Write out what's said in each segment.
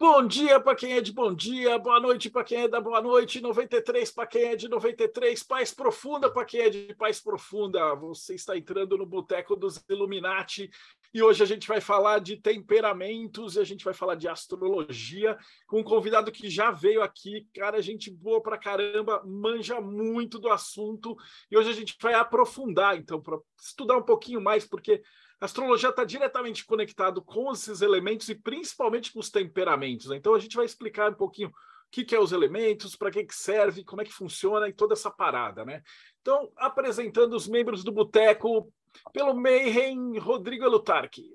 Bom dia para quem é de bom dia, boa noite para quem é da boa noite, 93 para quem é de 93, paz profunda para quem é de paz profunda. Você está entrando no Boteco dos Illuminati e hoje a gente vai falar de temperamentos e a gente vai falar de astrologia com um convidado que já veio aqui, cara, gente boa pra caramba, manja muito do assunto e hoje a gente vai aprofundar, então, para estudar um pouquinho mais, porque a astrologia está diretamente conectado com esses elementos e principalmente com os temperamentos, né? Então a gente vai explicar um pouquinho o que é os elementos, para que serve, como é que funciona e toda essa parada, né? Então, apresentando os membros do Boteco, pelo Mayhem, Rodrigo Elutarque.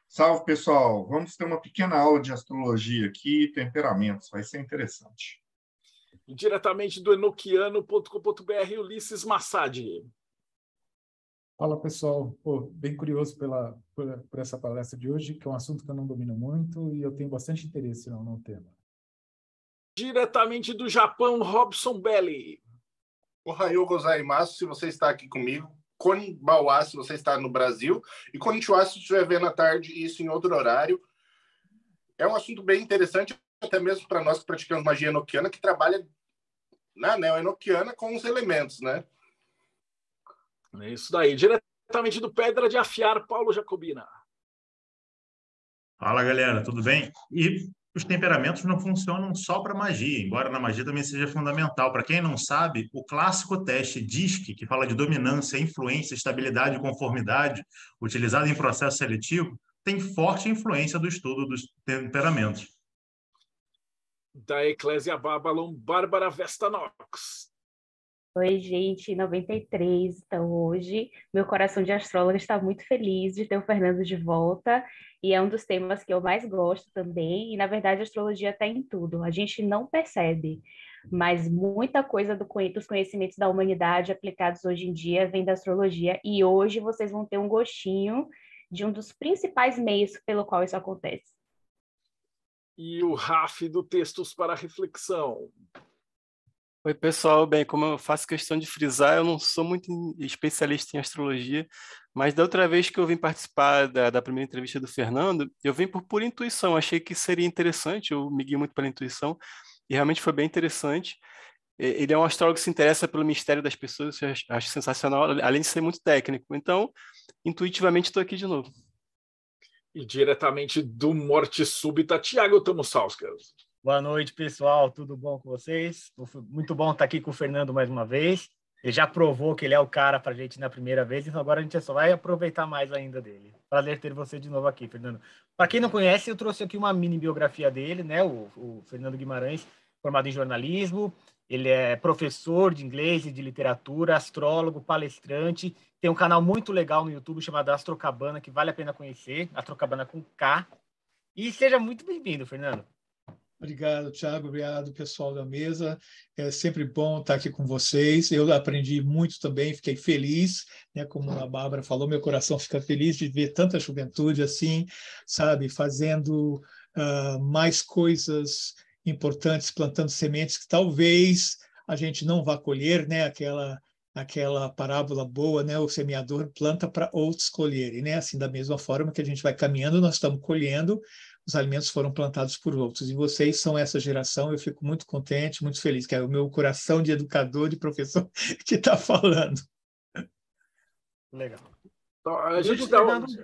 Salve, pessoal! Vamos ter uma pequena aula de astrologia aqui e temperamentos, vai ser interessante. E diretamente do enoquiano.com.br, Ulisses Massad. Fala, pessoal. Bem curioso por essa palestra de hoje, que é um assunto que eu não domino muito e eu tenho bastante interesse no tema. Diretamente do Japão, Robson Belli. Ohayou gozaimasu, se você está aqui comigo. Konnichiwa, se você está no Brasil. E Konnichiwa, se estiver vendo à tarde, isso em outro horário. É um assunto bem interessante, até mesmo para nós que praticamos magia enoquiana, que trabalha na neo-enoquiana com os elementos, né? É isso daí. Diretamente do Pedra de Afiar, Paulo Jacobina. Fala, galera, tudo bem? E os temperamentos não funcionam só para magia, embora na magia também seja fundamental. Para quem não sabe, o clássico teste DISC, que fala de dominância, influência, estabilidade e conformidade, utilizado em processo seletivo, tem forte influência do estudo dos temperamentos. Da Eclésia Babylon, Bárbara Vestanox. Oi, gente, 93. Então, hoje, meu coração de astróloga está muito feliz de ter o Fernando de volta, e é um dos temas que eu mais gosto também, e, na verdade, a astrologia está em tudo. A gente não percebe, mas muita coisa dos conhecimentos da humanidade aplicados hoje em dia vem da astrologia, e hoje vocês vão ter um gostinho de um dos principais meios pelo qual isso acontece. E o Raf do Textos para Reflexão. Oi, pessoal. Bem, como eu faço questão de frisar, eu não sou muito especialista em astrologia, mas da outra vez que eu vim participar da primeira entrevista do Fernando, eu vim por pura intuição, achei que seria interessante, eu me guiei muito pela intuição, e realmente foi bem interessante. Ele é um astrólogo que se interessa pelo mistério das pessoas, eu acho sensacional, além de ser muito técnico. Então, intuitivamente, estou aqui de novo. E diretamente do Morte Súbita, Tiago Tomussauskas. Boa noite, pessoal. Tudo bom com vocês? Muito bom estar aqui com o Fernando mais uma vez. Ele já provou que ele é o cara para a gente na primeira vez, então agora a gente só vai aproveitar mais ainda dele. Prazer ter você de novo aqui, Fernando. Para quem não conhece, eu trouxe aqui uma mini biografia dele, né? O Fernando Guimarães, formado em jornalismo. Ele é professor de inglês e de literatura, astrólogo, palestrante. Tem um canal muito legal no YouTube chamado Astrocabana, que vale a pena conhecer. Astrocabana com K. E seja muito bem-vindo, Fernando. Obrigado, Thiago. Obrigado, pessoal da mesa. É sempre bom estar aqui com vocês. Eu aprendi muito também, fiquei feliz, né? Como a Bárbara falou, meu coração fica feliz de ver tanta juventude assim, sabe, fazendo mais coisas importantes, plantando sementes que talvez a gente não vá colher, né? Aquela parábola boa, né? O semeador planta para outros colherem, né? Assim, da mesma forma que a gente vai caminhando, nós estamos colhendo, os alimentos foram plantados por outros. E vocês são essa geração, eu fico muito contente, muito feliz, que é o meu coração de educador, de professor que está falando. Legal.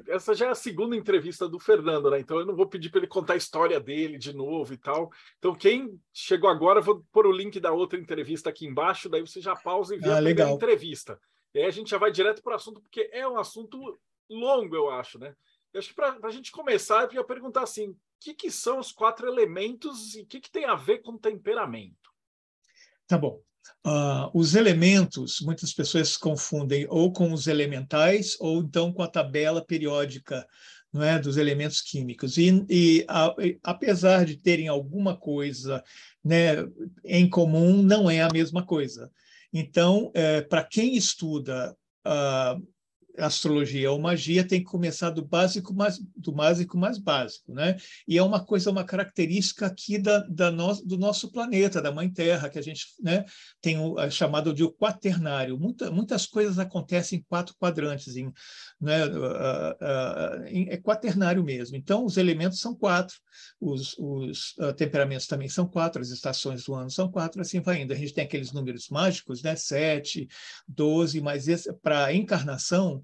Essa já é a segunda entrevista do Fernando, né? Então eu não vou pedir para ele contar a história dele de novo e tal. Então quem chegou agora, eu vou pôr o link da outra entrevista aqui embaixo, daí você já pausa e vê a primeira entrevista. E aí a gente já vai direto para o assunto, porque é um assunto longo, eu acho, né? Eu acho que para a gente começar, eu ia perguntar assim, o que são os 4 elementos e o que tem a ver com temperamento? Tá bom. Os elementos, muitas pessoas confundem ou com os elementais ou então com a tabela periódica, não é, dos elementos químicos. Apesar de terem alguma coisa, né, em comum, não é a mesma coisa. Então, para quem estuda astrologia ou magia tem que começar do básico mais básico, né? E é uma característica aqui do nosso planeta, da Mãe Terra, que a gente, né, tem chamado de o quaternário. Muitas coisas acontecem em 4 quadrantes, né, é quaternário mesmo. Então, os elementos são 4, os temperamentos também são 4, as estações do ano são 4, assim vai indo. A gente tem aqueles números mágicos, né, 7, 12, mas para a encarnação,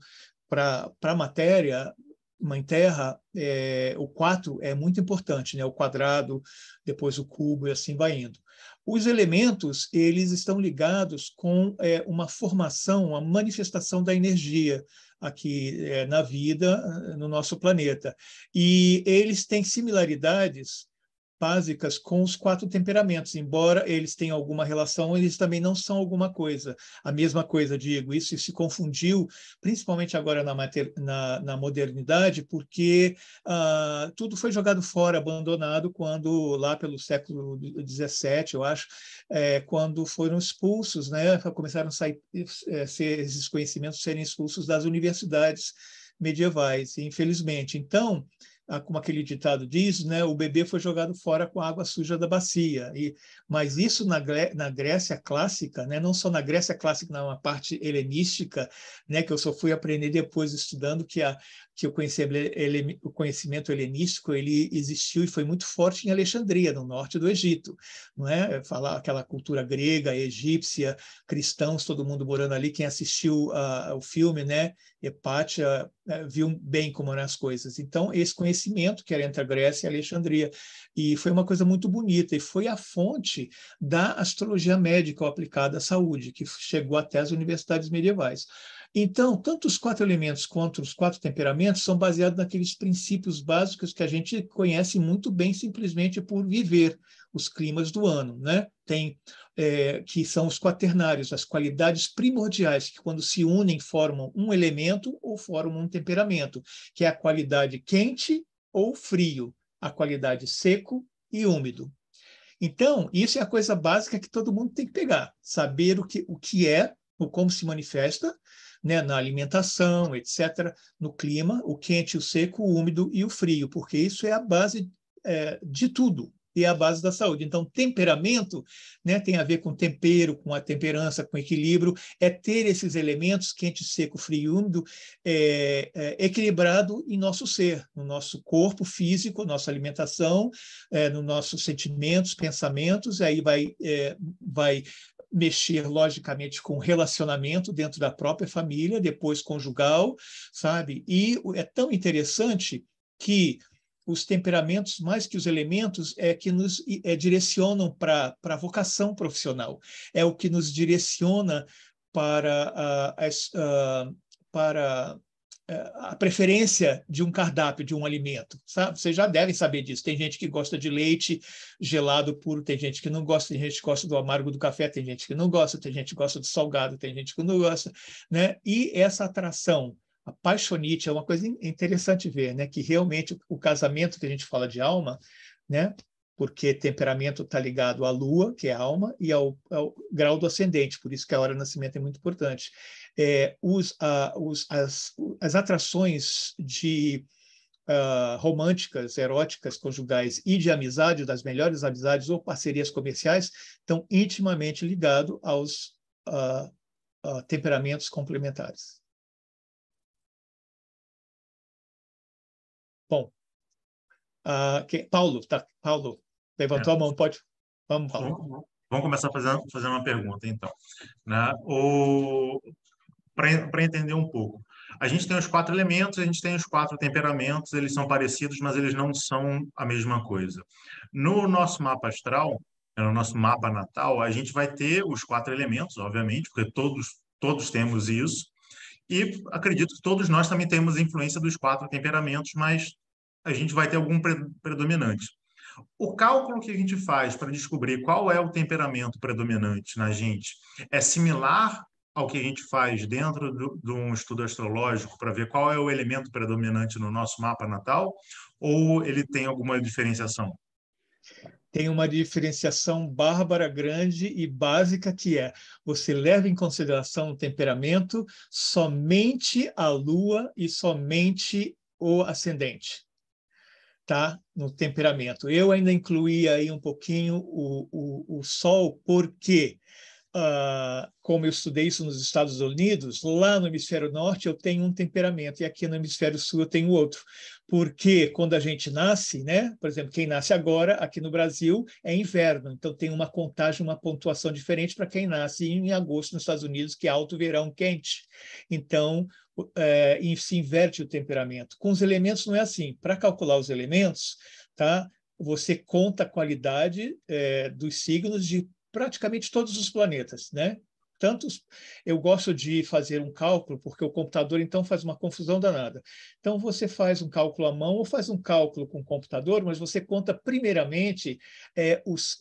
para a matéria, Mãe Terra, o 4 é muito importante, né? O quadrado, depois o cubo e assim vai indo. Os elementos, eles estão ligados com uma formação, uma manifestação da energia aqui na vida, no nosso planeta. E eles têm similaridades básicas com os 4 temperamentos, embora eles tenham alguma relação, eles também não são alguma coisa. A mesma coisa, digo, isso se confundiu, principalmente agora na modernidade, porque tudo foi jogado fora, abandonado, quando lá pelo século XVII, eu acho, quando foram expulsos, né, começaram a sair, esses conhecimentos serem expulsos das universidades medievais, infelizmente. Então, como aquele ditado diz, né, o bebê foi jogado fora com a água suja da bacia. Mas isso na Grécia clássica, né, não só na Grécia clássica, na parte helenística, né, que eu só fui aprender depois estudando que o conhecimento helenístico ele existiu e foi muito forte em Alexandria, no norte do Egito, não é? Falar aquela cultura grega, egípcia, cristãos, todo mundo morando ali. Quem assistiu o filme, né, Hepátia, viu bem como eram as coisas. Então, esse conhecimento que era entre a Grécia e a Alexandria, e foi uma coisa muito bonita, e foi a fonte da astrologia médica aplicada à saúde, que chegou até as universidades medievais. Então, tanto os 4 elementos quanto os 4 temperamentos são baseados naqueles princípios básicos que a gente conhece muito bem simplesmente por viver os climas do ano, né? Que são os quaternários, as qualidades primordiais que, quando se unem, formam um elemento ou formam um temperamento, que é a qualidade quente ou frio, a qualidade seco e úmido. Então, isso é a coisa básica que todo mundo tem que pegar, saber o que é, como se manifesta, né, na alimentação, etc., no clima, o quente, o seco, o úmido e o frio, porque isso é a base de tudo, e é a base da saúde. Então, temperamento, né, tem a ver com tempero, com a temperança, com equilíbrio, é ter esses elementos, quente, seco, frio e úmido, equilibrado em nosso ser, no nosso corpo físico, nossa alimentação, nos nossos sentimentos, pensamentos, aí vai mexer, logicamente, com relacionamento dentro da própria família, depois conjugal, sabe? E é tão interessante que os temperamentos, mais que os elementos, que nos direcionam para a vocação profissional. É o que nos direciona para a preferência de um cardápio, de um alimento, sabe? Vocês já devem saber disso. Tem gente que gosta de leite gelado puro, tem gente que não gosta, tem gente que gosta do amargo do café, tem gente que não gosta, tem gente que gosta do salgado, tem gente que não gosta, né? E essa atração, a paixonite, é uma coisa interessante ver, né? Que realmente o casamento que a gente fala de alma, né? Porque temperamento está ligado à lua, que é a alma, e ao grau do ascendente, por isso que a hora do nascimento é muito importante. As atrações românticas, eróticas, conjugais e de amizade, das melhores amizades ou parcerias comerciais, estão intimamente ligados aos temperamentos complementares. Bom, Paulo levantou a mão, pode? Vamos, Paulo. Vamos começar fazendo uma pergunta, então. Né? Para entender um pouco. A gente tem os 4 elementos, a gente tem os 4 temperamentos, eles são parecidos, mas eles não são a mesma coisa. No nosso mapa astral, no nosso mapa natal, a gente vai ter os 4 elementos, obviamente, porque todos temos isso, e acredito que todos nós também temos a influência dos 4 temperamentos, mas a gente vai ter algum predominante. O cálculo que a gente faz para descobrir qual é o temperamento predominante na gente é similar ao que a gente faz dentro de um estudo astrológico para ver qual é o elemento predominante no nosso mapa natal, ou ele tem alguma diferenciação? tem uma diferenciação bárbara, grande e básica, que é: você leva em consideração o temperamento somente a Lua e somente o ascendente, tá? No temperamento. Eu ainda incluí aí um pouquinho o Sol, porque como eu estudei isso nos Estados Unidos, lá no hemisfério norte eu tenho um temperamento e aqui no hemisfério sul eu tenho outro. Porque quando a gente nasce, né? Por exemplo, quem nasce agora aqui no Brasil é inverno, então tem uma contagem, uma pontuação diferente para quem nasce em agosto nos Estados Unidos, que é alto verão quente. Então, se inverte o temperamento. Com os elementos não é assim. Para calcular os elementos, tá? Você conta a qualidade dos signos de praticamente todos os planetas, né? Eu gosto de fazer um cálculo, porque o computador, então, faz uma confusão danada. Então, você faz um cálculo à mão ou faz um cálculo com o computador, mas você conta, primeiramente, os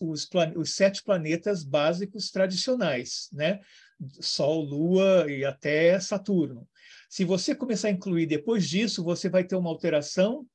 7 planetas básicos tradicionais, né? Sol, Lua e até Saturno. Se você começar a incluir depois disso, você vai ter uma alteração,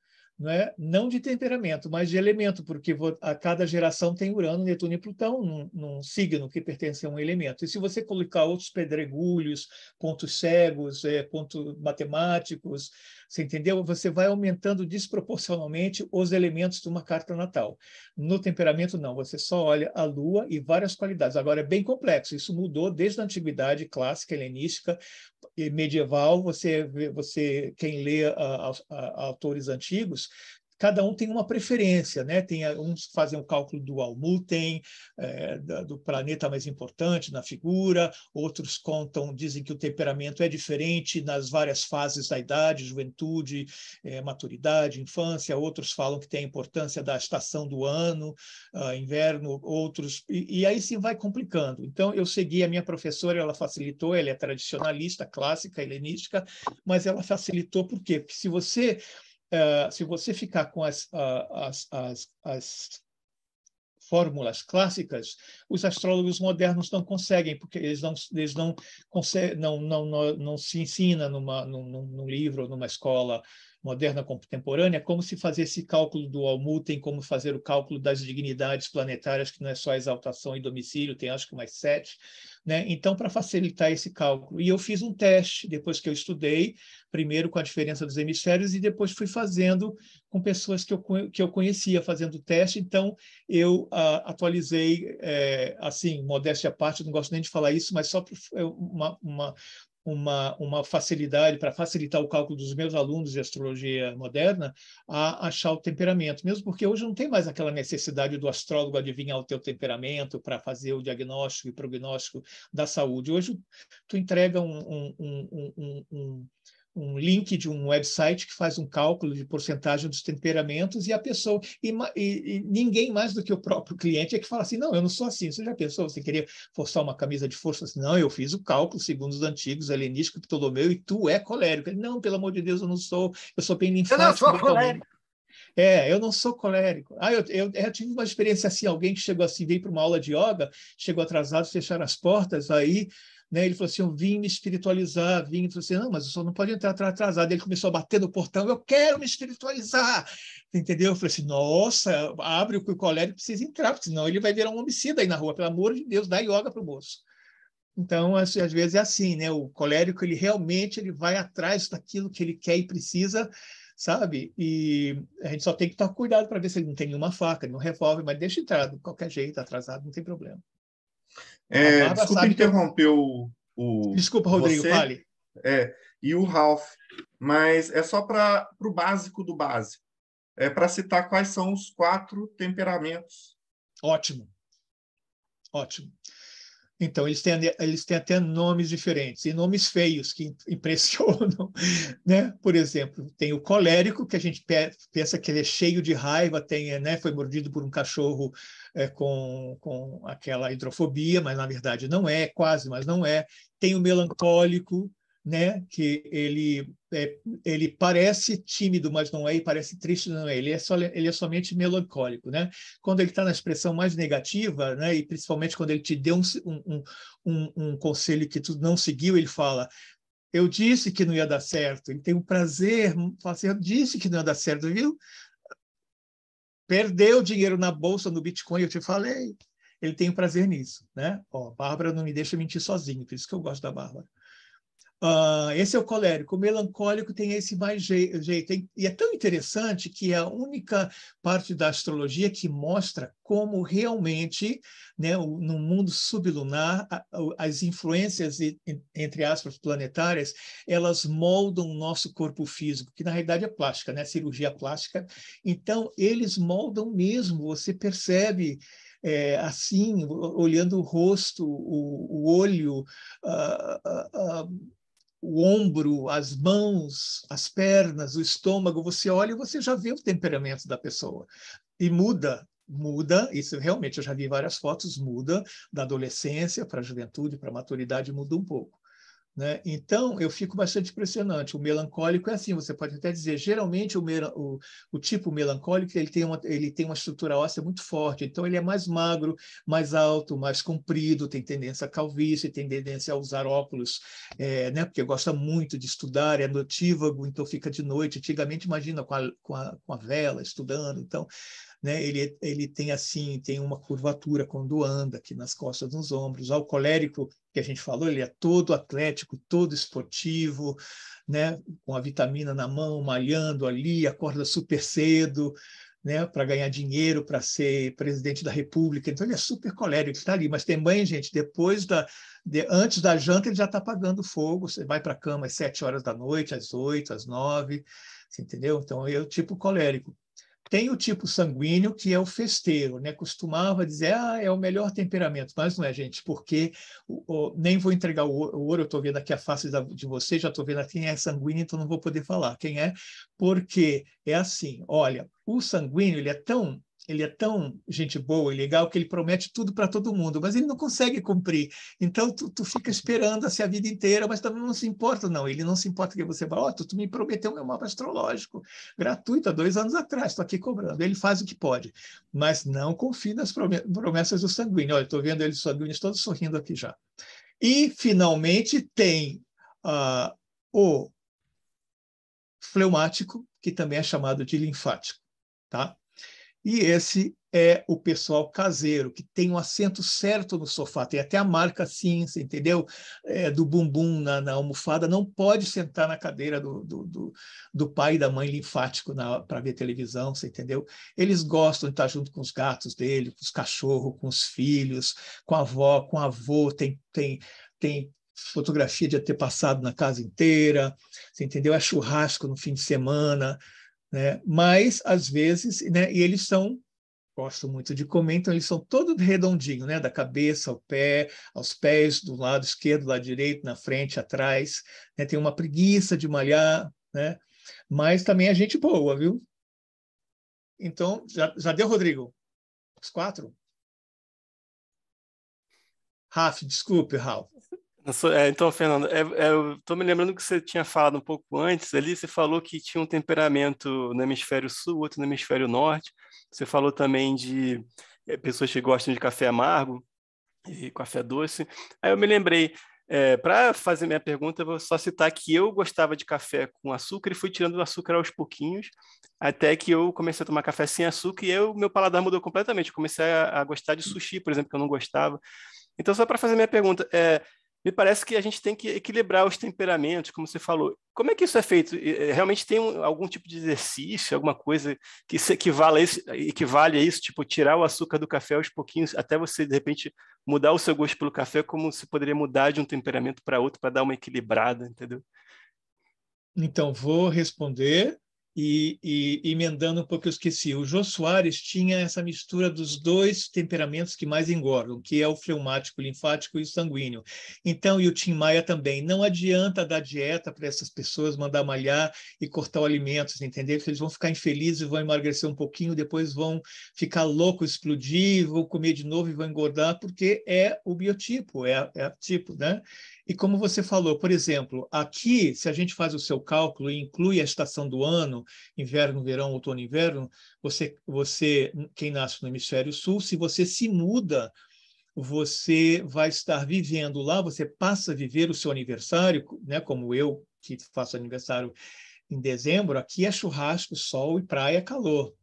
não de temperamento, mas de elemento, porque a cada geração tem Urano, Netuno e Plutão num signo que pertence a um elemento. E se você colocar outros pedregulhos, pontos cegos, pontos matemáticos, você entendeu? Você vai aumentando desproporcionalmente os elementos de uma carta natal. No temperamento, não. Você só olha a Lua e várias qualidades. Agora, é bem complexo. Isso mudou desde a antiguidade clássica, helenística e medieval. Quem lê autores antigos, cada um tem uma preferência, né? Uns fazem o cálculo do Almuten, do planeta mais importante na figura, outros dizem que o temperamento é diferente nas várias fases da idade, juventude, maturidade, infância, outros falam que tem a importância da estação do ano, inverno, outros, e aí sim vai complicando. Então, eu segui a minha professora, ela facilitou, ela é tradicionalista, clássica, helenística, mas ela facilitou por quê? Porque se você ficar com as fórmulas clássicas, os astrólogos modernos não conseguem, porque eles não conseguem, não se ensina num livro ou numa escola moderna contemporânea como se fazer esse cálculo do Almuten, como fazer o cálculo das dignidades planetárias, que não é só exaltação e domicílio, tem acho que mais 7, né? Então, para facilitar esse cálculo. E eu fiz um teste, depois que eu estudei, primeiro com a diferença dos hemisférios, e depois fui fazendo com pessoas que eu conhecia, fazendo o teste. Então, eu atualizei, assim, modéstia à parte, não gosto nem de falar isso, mas só por uma facilidade, para facilitar o cálculo dos meus alunos de astrologia moderna, a achar o temperamento, mesmo porque hoje não tem mais aquela necessidade do astrólogo adivinhar o teu temperamento para fazer o diagnóstico e prognóstico da saúde. Hoje, tu entrega um link de um website que faz um cálculo de porcentagem dos temperamentos, e a pessoa, e ninguém mais do que o próprio cliente é que fala assim: não, eu não sou assim. Você já pensou, você queria forçar uma camisa de força? Assim, não, eu fiz o cálculo segundo os antigos, helenístico, Ptolomeu, e tu é colérico. Não, pelo amor de Deus, eu não sou, eu sou bem linfático. Eu não sou colérico. Eu não sou colérico. Eu tive uma experiência assim, alguém que chegou assim, veio para uma aula de yoga, chegou atrasado, fecharam as portas, aí, né, ele falou assim: eu vim me espiritualizar, ele falou assim: não, mas o senhor não pode entrar atrasado. Ele começou a bater no portão: eu quero me espiritualizar, entendeu? Eu falei assim: nossa, abre o colérico, precisa entrar, porque senão ele vai virar um homicida aí na rua, pelo amor de Deus, dá yoga para o moço. Então, às vezes é assim, né? O colérico, ele realmente vai atrás daquilo que ele quer e precisa, sabe? E a gente só tem que tomar cuidado para ver se ele não tem nenhuma faca, nenhum revólver, mas deixa entrar de qualquer jeito, atrasado, não tem problema. Desculpa interromper Desculpa, Rodrigo, fale. E o Ralph, mas é só para o básico do básico. É para citar quais são os 4 temperamentos. Ótimo. Então, eles têm até nomes diferentes, e nomes feios que impressionam, né? Por exemplo, tem o colérico, que a gente pensa que ele é cheio de raiva, né? Foi mordido por um cachorro com aquela hidrofobia, mas na verdade não é, quase, mas não é. Tem o melancólico, né? Que ele parece tímido, mas não é, e parece triste, não é. Ele é somente melancólico, né? Quando ele está na expressão mais negativa, né? E principalmente quando ele te deu um conselho que tu não seguiu, ele fala: eu disse que não ia dar certo. Ele tem um prazer, fala assim: eu disse que não ia dar certo, viu? perdeu dinheiro na bolsa, no Bitcoin, eu te falei. Ele tem prazer nisso, né? Ó, a Bárbara não me deixa mentir sozinho, por isso que eu gosto da Bárbara. Esse é o colérico. O melancólico tem esse mais jeito. E é tão interessante que é a única parte da astrologia que mostra como realmente, né, no mundo sublunar, as influências, entre aspas, planetárias, elas moldam o nosso corpo físico, que na realidade é plástica, né? Cirurgia plástica. Então, eles moldam mesmo, você percebe. Assim, olhando o rosto, o olho, o ombro, as mãos, as pernas, o estômago, você olha e você já vê o temperamento da pessoa. E muda, isso realmente, eu já vi várias fotos, muda da adolescência para a juventude, para a maturidade, muda um pouco. Né? Então, eu fico bastante impressionante. O melancólico é assim, você pode até dizer, geralmente o tipo melancólico ele tem uma estrutura óssea muito forte, então ele é mais magro, mais alto, mais comprido, tem tendência à calvície, tem tendência a usar óculos, né? Porque gosta muito de estudar, é notívago, então fica de noite. Antigamente, imagina, com a vela, estudando, então... Né? Ele tem assim, tem uma curvatura quando anda aqui nas costas, nos ombros. O colérico, que a gente falou, ele é todo atlético, todo esportivo, né? Com a vitamina na mão, malhando ali, acorda super cedo, né? Para ganhar dinheiro, para ser presidente da República. Então, ele é super colérico, está ali. Mas também, gente, antes da janta, ele já está apagando fogo. Você vai para a cama às 7 horas da noite, às 8, às 9, você entendeu? Então, é o tipo colérico. Tem o tipo sanguíneo, que é o festeiro, né? Costumava dizer, é o melhor temperamento, mas não é, gente, porque nem vou entregar o ouro, eu estou vendo aqui a face de vocês, já estou vendo quem é sanguíneo, então não vou poder falar quem é, porque é assim, olha, o sanguíneo, ele é tão gente boa e legal que ele promete tudo para todo mundo, mas ele não consegue cumprir. Então, tu fica esperando assim a vida inteira, mas também não se importa, não. Ele não se importa que você fala, tu me prometeu meu mapa astrológico, gratuito, há 2 anos atrás, estou aqui cobrando. Ele faz o que pode, mas não confie nas promessas do sanguíneo. Olha, estou vendo eles sanguíneos todos sorrindo aqui já. E, finalmente, tem o fleumático, que também é chamado de linfático, tá? E esse é o pessoal caseiro, que tem um assento certo no sofá, tem até a marca assim, você entendeu? Do bumbum na almofada, não pode sentar na cadeira do pai e da mãe linfático para ver televisão, você entendeu? Eles gostam de estar junto com os gatos dele, com os cachorros, com os filhos, com a avó, com o avô, tem fotografia de ter passado na casa inteira, você entendeu? É churrasco no fim de semana, né? Mas, às vezes, né? E eles gostam muito de comer, então eles são todos redondinhos, né? Da cabeça ao pé, aos pés, do lado esquerdo, do lado direito, na frente, atrás, né? Tem uma preguiça de malhar, né? Mas também é gente boa, viu? Então, já deu, Rodrigo? Os 4? Ralf, desculpe, Ralf. Então, Fernando, eu estou me lembrando que você tinha falado um pouco antes ali, você falou que tinha um temperamento no hemisfério sul, outro no hemisfério norte. Você falou também de pessoas que gostam de café amargo e café doce. Aí eu me lembrei, para fazer minha pergunta, eu vou só citar que eu gostava de café com açúcar e fui tirando o açúcar aos pouquinhos, até que eu comecei a tomar café sem açúcar e meu paladar mudou completamente. Eu comecei a gostar de sushi, por exemplo, que eu não gostava. Então, só para fazer minha pergunta, me parece que a gente tem que equilibrar os temperamentos, como você falou. Como é que isso é feito? Realmente tem algum tipo de exercício, alguma coisa que se equivale a isso, tipo tirar o açúcar do café aos pouquinhos, até você, de repente, mudar o seu gosto pelo café, como se poderia mudar de um temperamento para outro, para dar uma equilibrada, entendeu? Então, vou responder e emendando um pouco, eu esqueci. O Jô Soares tinha essa mistura dos 2 temperamentos que mais engordam, que é o fleumático, o linfático e o sanguíneo. Então, e o Tim Maia também. Não adianta dar dieta para essas pessoas, mandar malhar e cortar o alimento, entendeu? Eles vão ficar infelizes, vão emagrecer um pouquinho, depois vão ficar loucos, explodir, vão comer de novo e vão engordar, porque é o biotipo, é o tipo, né? E como você falou, por exemplo, aqui, se a gente faz o seu cálculo e inclui a estação do ano, inverno, verão, outono, inverno, você, quem nasce no hemisfério sul, se você se muda, você vai estar vivendo lá, você passa a viver o seu aniversário, né, como eu, que faço aniversário em dezembro, aqui é churrasco, sol e praia, calor.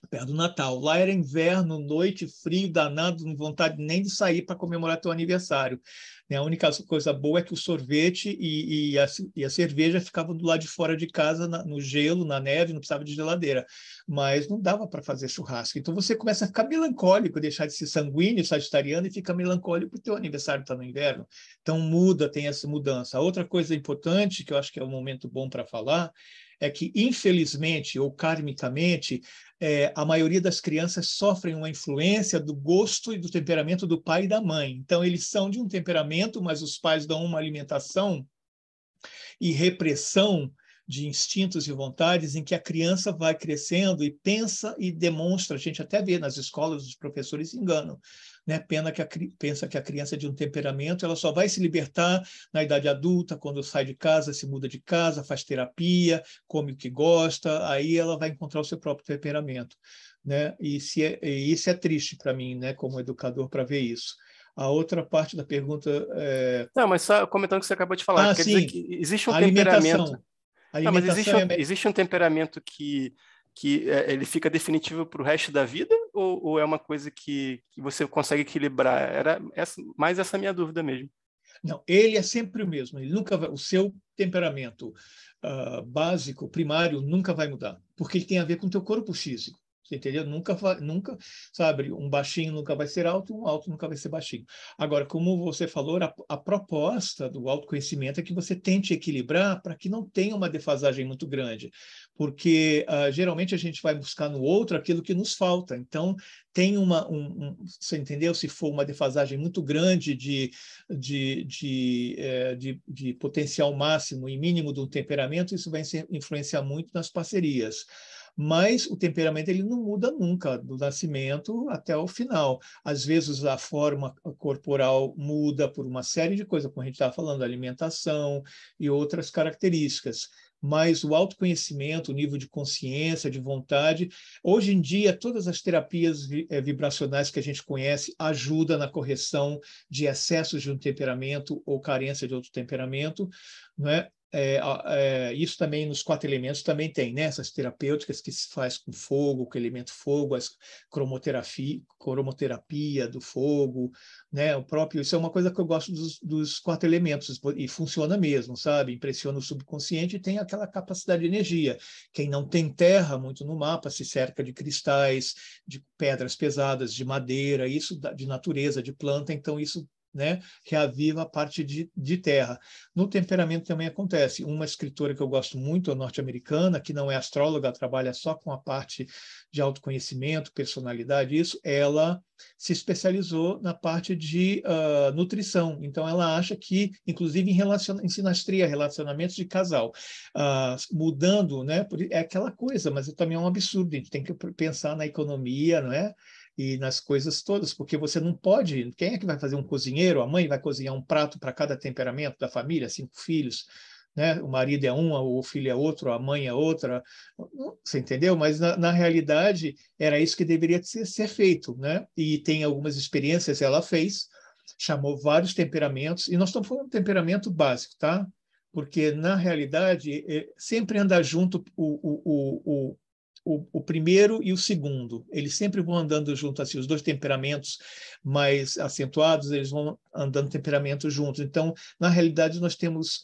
perto do Natal. Lá era inverno, noite, frio, danado, não vontade nem de sair para comemorar teu aniversário. Né? A única coisa boa é que o sorvete e a cerveja ficavam do lado de fora de casa, no gelo, na neve, não precisava de geladeira. Mas não dava para fazer churrasco. Então você começa a ficar melancólico, deixar de ser sanguíneo, sagitariano, e fica melancólico porque o teu aniversário está no inverno. Então muda, tem essa mudança. A outra coisa importante, que eu acho que é um momento bom para falar, é que, infelizmente ou karmicamente, a maioria das crianças sofrem uma influência do gosto e do temperamento do pai e da mãe. Então, eles são de um temperamento, mas os pais dão uma alimentação e repressão de instintos e vontades em que a criança vai crescendo e pensa e demonstra. A gente até vê nas escolas, os professores enganam. Né? Pensa que a criança é de um temperamento, ela só vai se libertar na idade adulta, quando sai de casa, se muda de casa, faz terapia, come o que gosta, aí ela vai encontrar o seu próprio temperamento. Né? E isso é triste para mim, né, como educador, para ver isso. A outra parte da pergunta Não, mas só comentando o que você acabou de falar, quer dizer que existe um temperamento... Não, mas existe um temperamento que ele fica definitivo para o resto da vida, ou é uma coisa que você consegue equilibrar? Era mais essa minha dúvida mesmo. Não, ele é sempre o mesmo. Ele nunca vai, o seu temperamento básico, primário, nunca vai mudar, porque ele tem a ver com o teu corpo físico. Você entendeu? Nunca, sabe, um baixinho nunca vai ser alto, um alto nunca vai ser baixinho. Agora, como você falou, a proposta do autoconhecimento é que você tente equilibrar para que não tenha uma defasagem muito grande, porque geralmente a gente vai buscar no outro aquilo que nos falta. Então, tem você entendeu? Se for uma defasagem muito grande de potencial máximo e mínimo do temperamento, isso vai influenciar muito nas parcerias. Mas o temperamento ele não muda nunca, do nascimento até o final. Às vezes a forma corporal muda por uma série de coisas, como a gente estava falando, alimentação e outras características. Mas o autoconhecimento, o nível de consciência, de vontade, hoje em dia todas as terapias vibracionais que a gente conhece ajudam na correção de excessos de um temperamento ou carência de outro temperamento, não é? Isso também nos 4 elementos também tem, né? Essas terapêuticas que se faz com fogo, com o elemento fogo, a cromoterapia do fogo, né? Isso é uma coisa que eu gosto dos 4 elementos e funciona mesmo, sabe? Impressiona o subconsciente e tem aquela capacidade de energia. Quem não tem terra muito no mapa se cerca de cristais, de pedras pesadas, de madeira, isso de natureza, de planta, então isso, né, reaviva a parte de terra. No temperamento também acontece. Uma escritora que eu gosto muito, a norte-americana, que não é astróloga, trabalha só com a parte de autoconhecimento, personalidade, ela se especializou na parte de nutrição. Então, ela acha que, inclusive em sinastria, relacionamentos de casal, mudando, né, é aquela coisa, mas também é um absurdo. A gente tem que pensar na economia, não é? E nas coisas todas, porque você não pode... Quem é que vai fazer um cozinheiro? A mãe vai cozinhar um prato para cada temperamento da família, 5 filhos, né? O marido é um, o filho é outro, a mãe é outra. Você entendeu? Mas, na realidade, era isso que deveria ser feito, né? E tem algumas experiências, ela fez, chamou vários temperamentos, e nós estamos falando de temperamento básico, tá? Porque, na realidade, sempre anda junto o primeiro e o segundo, eles sempre vão andando junto, assim, os 2 temperamentos mais acentuados, eles vão andando temperamentos juntos. Então, na realidade, nós temos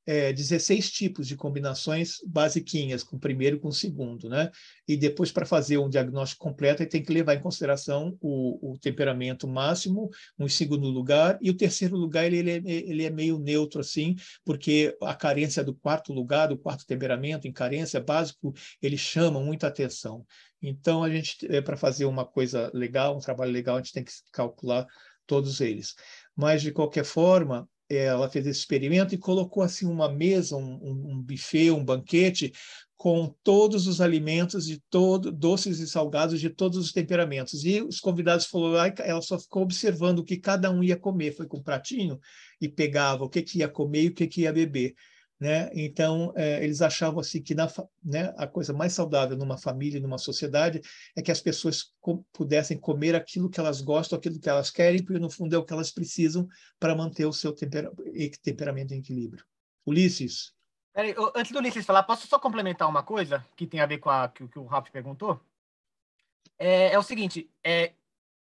16 tipos de combinações basiquinhas, com o primeiro e com o segundo, né? E depois, para fazer um diagnóstico completo, tem que levar em consideração o temperamento máximo, em segundo lugar, e o terceiro lugar ele é meio neutro, assim, porque a carência do 4º lugar, do 4º temperamento, em carência básico, ele chama muita atenção. Então, a gente, para fazer uma coisa legal, um trabalho legal, a gente tem que calcular todos eles. Mas, de qualquer forma, ela fez esse experimento e colocou assim uma mesa, um buffet, um banquete com todos os alimentos doces e salgados de todos os temperamentos. E os convidados falaram, ela só ficou observando o que cada um ia comer, foi com um pratinho e pegava o que ia comer e o que ia beber. Né? Então, eles achavam assim que né, a coisa mais saudável numa família, numa sociedade, é que as pessoas pudessem comer aquilo que elas gostam, aquilo que elas querem, porque no fundo é o que elas precisam para manter o seu temperamento em equilíbrio. Ulisses? Peraí, antes do Ulisses falar, posso só complementar uma coisa que tem a ver com o que o Ralf perguntou? é o seguinte,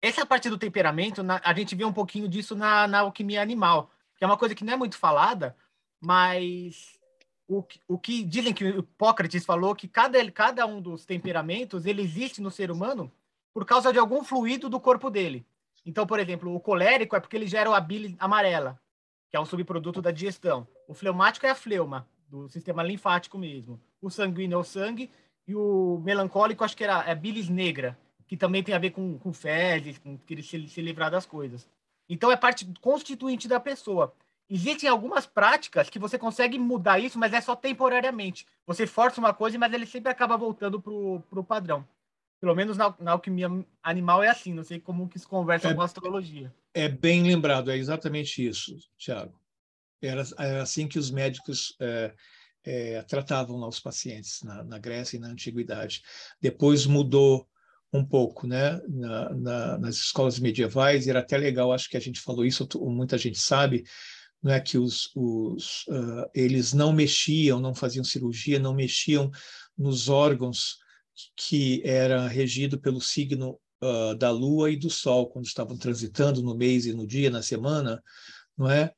essa parte do temperamento, a gente vê um pouquinho disso na alquimia animal, que é uma coisa que não é muito falada, mas o que dizem que o Hipócrates falou que cada um dos temperamentos ele existe no ser humano por causa de algum fluido do corpo dele. Então, por exemplo, o colérico é porque ele gera a bile amarela, que é um subproduto da digestão. O fleumático é a fleuma, do sistema linfático mesmo. O sanguíneo é o sangue, e o melancólico acho que é bilis negra, que também tem a ver com fezes, com querer se livrar das coisas. Então, é parte constituinte da pessoa. Existem algumas práticas que você consegue mudar isso, mas é só temporariamente. Você força uma coisa, mas ele sempre acaba voltando para o padrão. Pelo menos na alquimia animal é assim. Não sei como que isso conversa com a astrologia. É bem lembrado, é exatamente isso, Tiago. Era assim que os médicos tratavam lá os pacientes na Grécia e na Antiguidade. Depois mudou um pouco, né? Nas escolas medievais, era até legal, acho que a gente falou isso, muita gente sabe, não é que eles não mexiam, não faziam cirurgia, não mexiam nos órgãos que era regido pelo signo da Lua e do Sol, quando estavam transitando no mês e no dia, na semana, não é?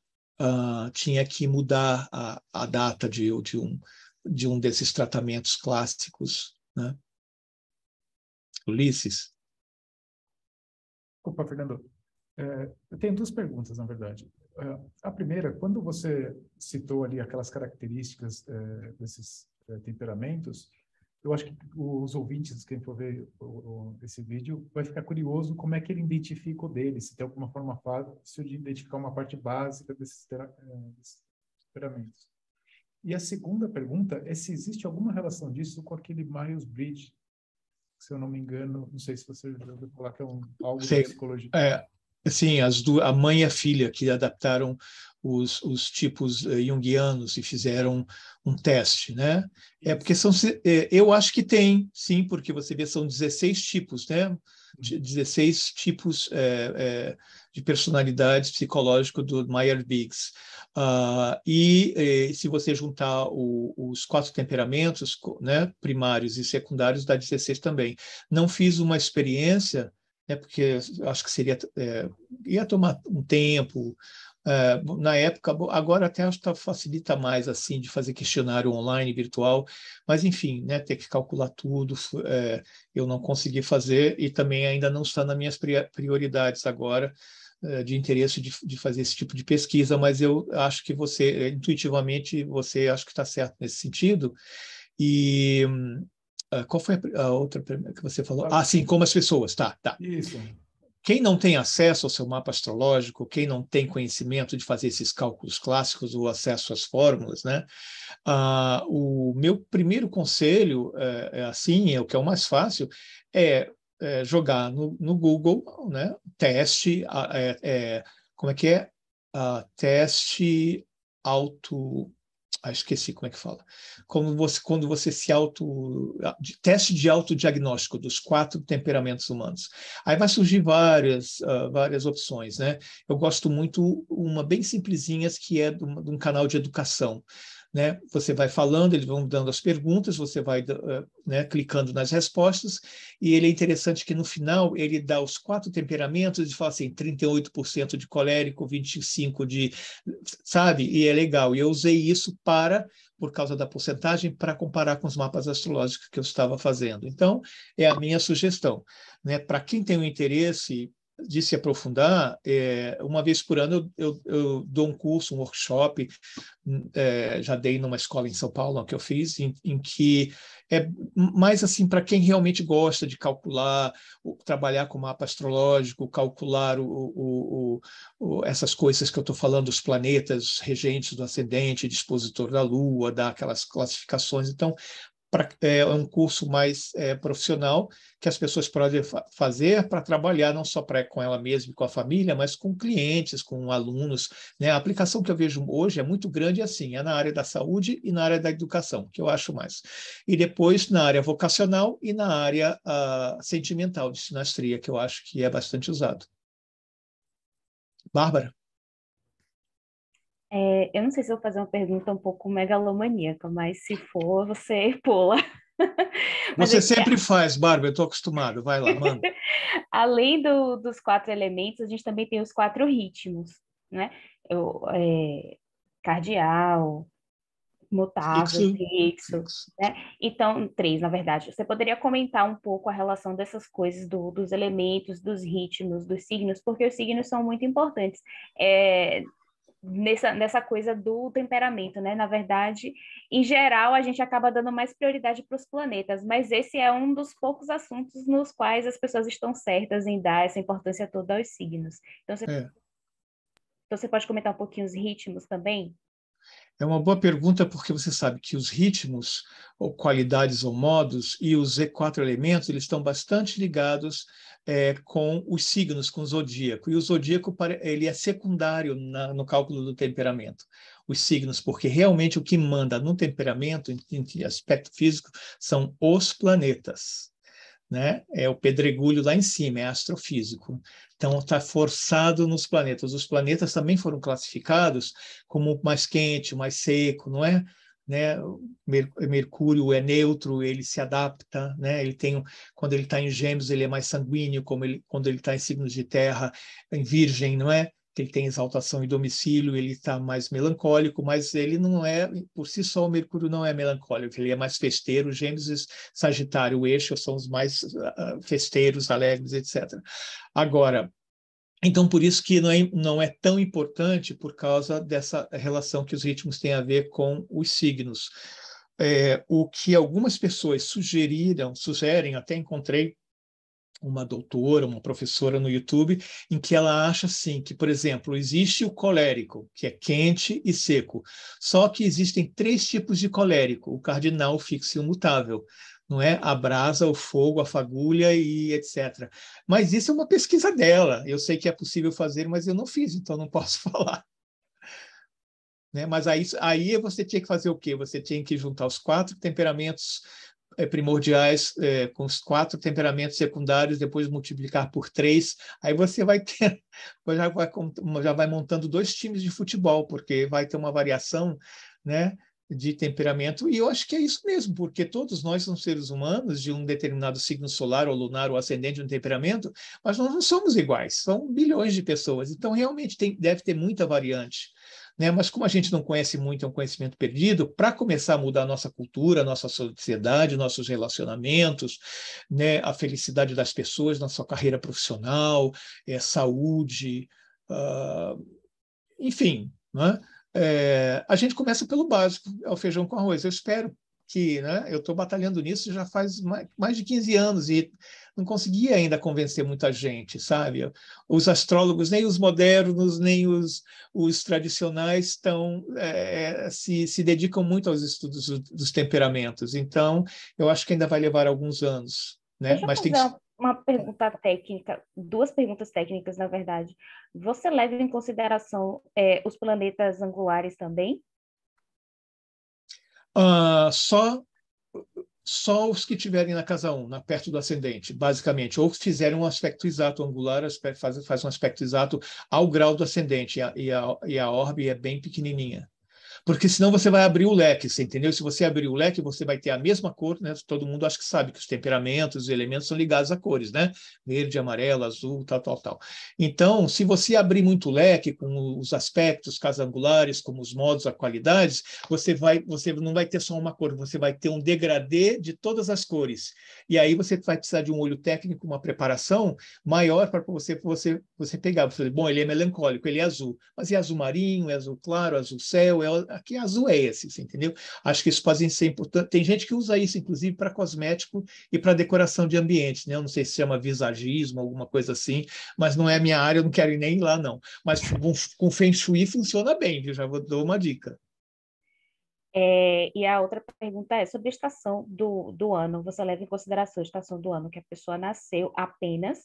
Tinha que mudar a data de um desses tratamentos clássicos, né? Ulisses? Opa, Fernando. Eu tenho duas perguntas, na verdade. A primeira, quando você citou ali aquelas características desses temperamentos, eu acho que os ouvintes, quem for ver esse vídeo, vai ficar curioso como é que ele identifica o dele, se tem alguma forma fácil de identificar uma parte básica desses temperamentos. E a segunda pergunta é se existe alguma relação disso com aquele Myers-Briggs, se eu não me engano, não sei se você já ouviu falar que é algo da psicologia. Sim, a mãe e a filha que adaptaram os tipos junguianos e fizeram um teste, né? Porque eu acho que tem, sim, porque você vê, são 16 tipos, né? 16 tipos de personalidades psicológicas do Myers-Briggs. E se você juntar os 4 temperamentos, né, primários e secundários, dá 16 também. Não fiz uma experiência, porque acho que ia tomar um tempo. Na época, agora até acho que facilita mais assim de fazer questionário online, virtual, mas enfim, né, ter que calcular tudo, eu não consegui fazer e também ainda não está nas minhas prioridades agora de interesse de fazer esse tipo de pesquisa, mas eu acho que intuitivamente, você acho que está certo nesse sentido. E qual foi a outra que você falou? Sim, como as pessoas, tá. Isso. Quem não tem acesso ao seu mapa astrológico, quem não tem conhecimento de fazer esses cálculos clássicos ou acesso às fórmulas, né? O meu primeiro conselho, o que é o mais fácil, é jogar no Google, né? Teste, como é que é? Teste auto... esqueci como é que fala. Quando você teste de autodiagnóstico dos 4 temperamentos humanos. Aí vai surgir várias opções, né? Eu gosto muito uma bem simplesinha, que é de um canal de educação, né? Você vai falando, eles vão dando as perguntas, você vai né, clicando nas respostas, e ele é interessante que no final ele dá os 4 temperamentos e fala assim, 38% de colérico, 25% sabe? E é legal. E eu usei isso por causa da porcentagem, para comparar com os mapas astrológicos que eu estava fazendo. Então, é a minha sugestão, né? Para quem tem o interesse de se aprofundar, uma vez por ano eu dou um curso, um workshop, já dei numa escola em São Paulo, que eu fiz, em que é mais assim para quem realmente gosta de calcular, trabalhar com mapa astrológico, calcular essas coisas que eu estou falando, os planetas regentes do ascendente, dispositor da Lua, dar aquelas classificações. Então, é um curso mais profissional que as pessoas podem fazer para trabalhar não só com ela mesma e com a família, mas com clientes, com alunos, né? A aplicação que eu vejo hoje é muito grande, assim, é na área da saúde e na área da educação, que eu acho mais. E depois na área vocacional e na área sentimental de sinastria, que eu acho que é bastante usado. Bárbara? Eu não sei se eu vou fazer uma pergunta um pouco megalomaníaca, mas se for, você pula. Você sempre faz, Bárbara, eu estou acostumado. Vai lá, manda. Além dos 4 elementos, a gente também tem os 4 ritmos, né? Cardial, mutável, fixo, né? Então, 3, na verdade. Você poderia comentar um pouco a relação dessas coisas, dos elementos, dos ritmos, dos signos, porque os signos são muito importantes. Nessa coisa do temperamento, né? Na verdade, em geral, a gente acaba dando mais prioridade para os planetas, mas esse é um dos poucos assuntos nos quais as pessoas estão certas em dar essa importância toda aos signos. Então, você pode comentar um pouquinho os ritmos também? É uma boa pergunta, porque você sabe que os ritmos, ou qualidades ou modos, e os 4 elementos, eles estão bastante ligados com os signos, com o zodíaco. E o zodíaco ele é secundário no cálculo do temperamento. Os signos, porque realmente o que manda no temperamento, em aspecto físico, são os planetas. Né? É o pedregulho lá em cima, é astrofísico. Então, está forçado nos planetas. Os planetas também foram classificados como mais quente, mais seco, não é? Né? Mercúrio é neutro, ele se adapta, né? Quando ele está em Gêmeos, ele é mais sanguíneo, quando ele está em signos de terra, em Virgem, não é? Que ele tem exaltação e domicílio, ele está mais melancólico, mas ele não é, por si só, o Mercúrio não é melancólico, ele é mais festeiro, Gêmeos e Sagitário, o eixo, são os mais festeiros, alegres, etc. Agora, então, por isso que não é tão importante por causa dessa relação que os ritmos têm a ver com os signos. O que algumas pessoas sugerem, até encontrei uma doutora, uma professora no YouTube, em que ela acha assim, que, por exemplo, existe o colérico, que é quente e seco, só que existem 3 tipos de colérico, o cardinal, o fixo e o mutável, não é? A brasa, o fogo, a fagulha e etc. Mas isso é uma pesquisa dela, eu sei que é possível fazer, mas eu não fiz, então não posso falar. Né? Mas aí você tinha que fazer o quê? Você tinha que juntar os 4 temperamentos primordiais com os 4 temperamentos secundários, depois multiplicar por 3, aí você vai ter, já vai montando 2 times de futebol, porque vai ter uma variação, né, de temperamento, e eu acho que é isso mesmo, porque todos nós somos seres humanos de um determinado signo solar ou lunar ou ascendente de um temperamento, mas nós não somos iguais, são bilhões de pessoas, então realmente deve ter muita variante. Né? Mas como a gente não conhece muito, é um conhecimento perdido, para começar a mudar a nossa cultura, a nossa sociedade, nossos relacionamentos, né? A felicidade das pessoas na sua carreira profissional, saúde, enfim, né? A gente começa pelo básico, é o feijão com arroz. Eu espero que, né, eu estou batalhando nisso já faz mais de 15 anos e não consegui ainda convencer muita gente, sabe? Os astrólogos, nem os modernos, nem os tradicionais se dedicam muito aos estudos dos temperamentos. Então, eu acho que ainda vai levar alguns anos. Né? Deixa eu fazer uma pergunta técnica, 2 perguntas técnicas, na verdade. Você leva em consideração os planetas angulares também? Só os que estiverem na casa 1, perto do ascendente, basicamente, ou fizerem um aspecto exato angular, faz um aspecto exato ao grau do ascendente, e a orbe é bem pequenininha. Porque senão você vai abrir o leque, você entendeu? Se você abrir o leque, você vai ter a mesma cor, né? Todo mundo acho que sabe que os temperamentos, os elementos são ligados a cores, né? Verde, amarelo, azul, tal. Então, se você abrir muito o leque com os aspectos casangulares, como os modos, as qualidades, você não vai ter só uma cor, você vai ter um degradê de todas as cores. E aí você vai precisar de um olho técnico, uma preparação maior para você pegar. Você, bom, ele é melancólico, ele é azul, mas é azul marinho, é azul claro, azul céu, aqui azul é esse, você entendeu? Acho que isso pode ser importante. Tem gente que usa isso, inclusive, para cosmético e para decoração de ambientes, né? Eu não sei se chama visagismo, alguma coisa assim, mas não é a minha área, eu não quero ir nem ir lá, não. Mas com Feng Shui funciona bem, viu? Já vou dar uma dica. E a outra pergunta é sobre a estação do ano. Você leva em consideração a estação do ano que a pessoa nasceu apenas,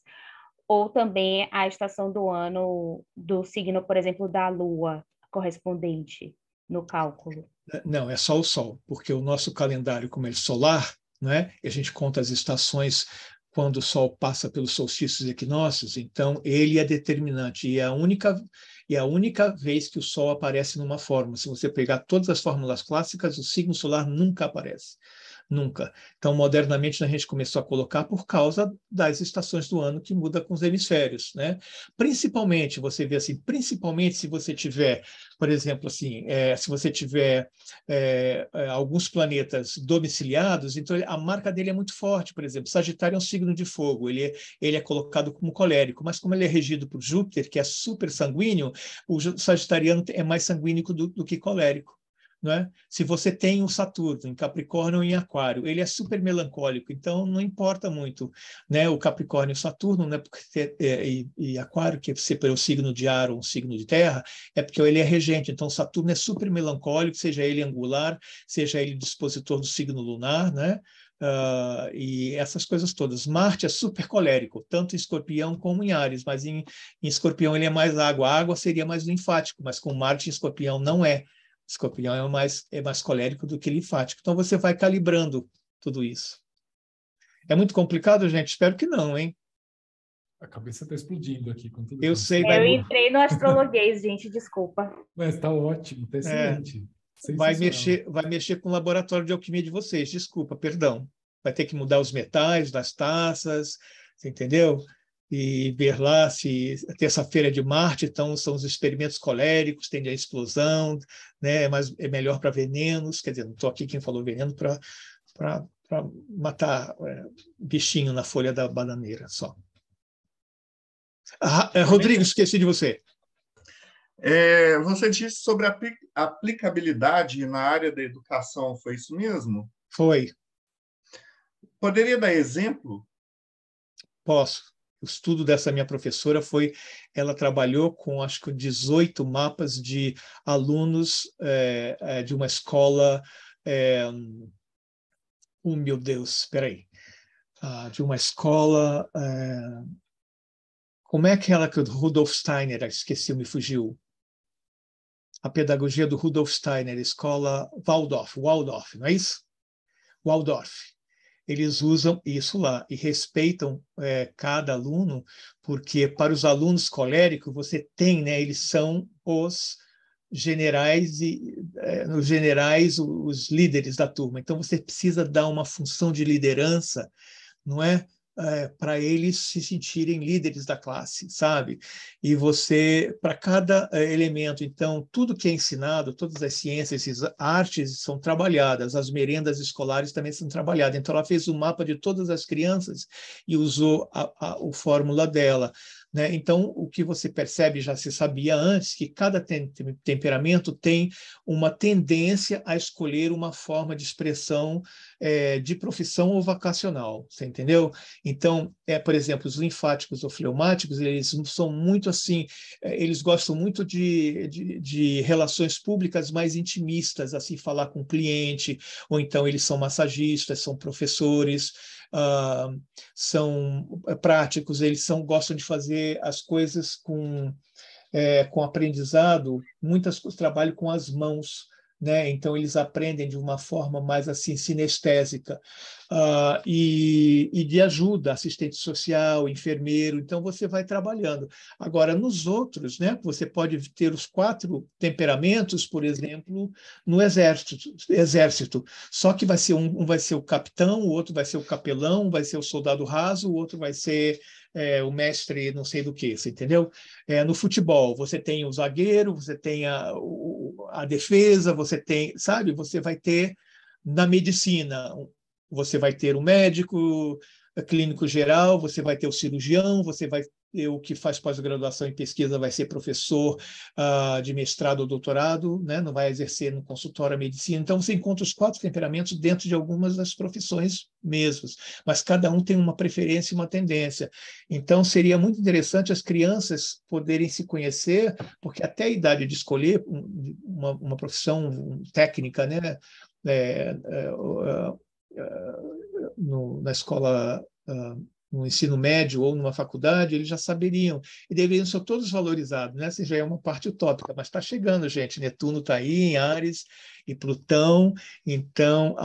ou também a estação do ano do signo, por exemplo, da Lua correspondente no cálculo? Não, é só o Sol, porque o nosso calendário, como é solar, né, a gente conta as estações quando o Sol passa pelos solstícios e equinócios, então ele é determinante, e é a única vez que o Sol aparece numa fórmula. Se você pegar todas as fórmulas clássicas, o signo solar nunca aparece. Nunca. Então, modernamente, a gente começou a colocar por causa das estações do ano que muda com os hemisférios, né? Principalmente, você vê assim, principalmente se você tiver, por exemplo, assim, se você tiver alguns planetas domiciliados, então a marca dele é muito forte. Por exemplo, Sagitário é um signo de fogo, ele é colocado como colérico, mas como ele é regido por Júpiter, que é super sanguíneo, o sagitariano é mais sanguíneo do que colérico. Não é? Se você tem um Saturno em Capricórnio ou em Aquário, ele é super melancólico, então não importa muito, né? O Capricórnio e o Saturno, né? Porque, e Aquário, que é o signo de ar ou um signo de terra, é porque ele é regente, então Saturno é super melancólico, seja ele angular, seja ele dispositor do signo lunar, né? E essas coisas todas. Marte é super colérico, tanto em Escorpião como em Áries, mas em Escorpião ele é mais água. A água seria mais linfático, mas com Marte em Escorpião não é. Escorpião é mais colérico do que linfático. Então, você vai calibrando tudo isso. É muito complicado, gente? Espero que não, hein? A cabeça está explodindo aqui com tudo Eu isso. sei, Eu entrei no astrologuês, gente, desculpa. Mas está ótimo, está excelente. Vai mexer com o laboratório de alquimia de vocês. Desculpa, perdão. Vai ter que mudar os metais das taças, você entendeu? E ver lá se terça-feira é de Marte, então são os experimentos coléricos, tende a explosão, né? Mas é melhor para venenos, quer dizer, não estou aqui quem falou veneno para matar bichinho na folha da bananeira só. Rodrigo, esqueci de você. Você disse sobre a aplicabilidade na área da educação, foi isso mesmo? Foi. Poderia dar exemplo? Posso. O estudo dessa minha professora ela trabalhou com, acho que, 18 mapas de alunos de uma escola, meu Deus, espera aí, de uma escola, como é aquela que o Rudolf Steiner, esqueci, me fugiu, a pedagogia do Rudolf Steiner, escola Waldorf, não é isso? Waldorf. Eles usam isso lá e respeitam cada aluno, porque para os alunos coléricos você tem, né? Eles são os generais os líderes da turma. Então você precisa dar uma função de liderança, não é? Para eles se sentirem líderes da classe, sabe? E você, para cada elemento, então, tudo que é ensinado, todas as ciências, as artes são trabalhadas, as merendas escolares também são trabalhadas. Então, ela fez um mapa de todas as crianças e usou a fórmula dela, né? Então, o que você percebe, já se sabia antes, que cada temperamento tem uma tendência a escolher uma forma de expressão de profissão ou vocacional, você entendeu? Então, por exemplo, os linfáticos ou fleumáticos, eles são muito assim, eles gostam muito de relações públicas mais intimistas, assim, falar com o cliente, ou então eles são massagistas, são professores, são práticos, eles gostam de fazer as coisas com aprendizado, muitas coisas trabalham com as mãos, né? Então eles aprendem de uma forma mais assim sinestésica, e de ajuda, assistente social, enfermeiro. Então você vai trabalhando. Agora nos outros, né? Você pode ter os 4 temperamentos, por exemplo, no exército. Só que vai ser um vai ser o capitão, o outro vai ser o capelão, um vai ser o soldado raso, o outro vai ser o mestre não sei do que, você entendeu? No futebol, você tem o zagueiro, você tem a defesa, você tem, sabe? Você vai ter, na medicina, você vai ter o médico clínico geral, você vai ter o cirurgião, você vai ter o que faz pós-graduação em pesquisa, vai ser professor de mestrado ou doutorado, né? Não vai exercer no consultório a medicina. Então, você encontra os 4 temperamentos dentro de algumas das profissões mesmas, mas cada um tem uma preferência e uma tendência. Então, seria muito interessante as crianças poderem se conhecer, porque até a idade de escolher uma profissão técnica, né? Na escola, no ensino médio ou numa faculdade, eles já saberiam e deveriam ser todos valorizados, né? Assim, já é uma parte utópica, mas está chegando, gente. Netuno está aí em Áries e Plutão. Então,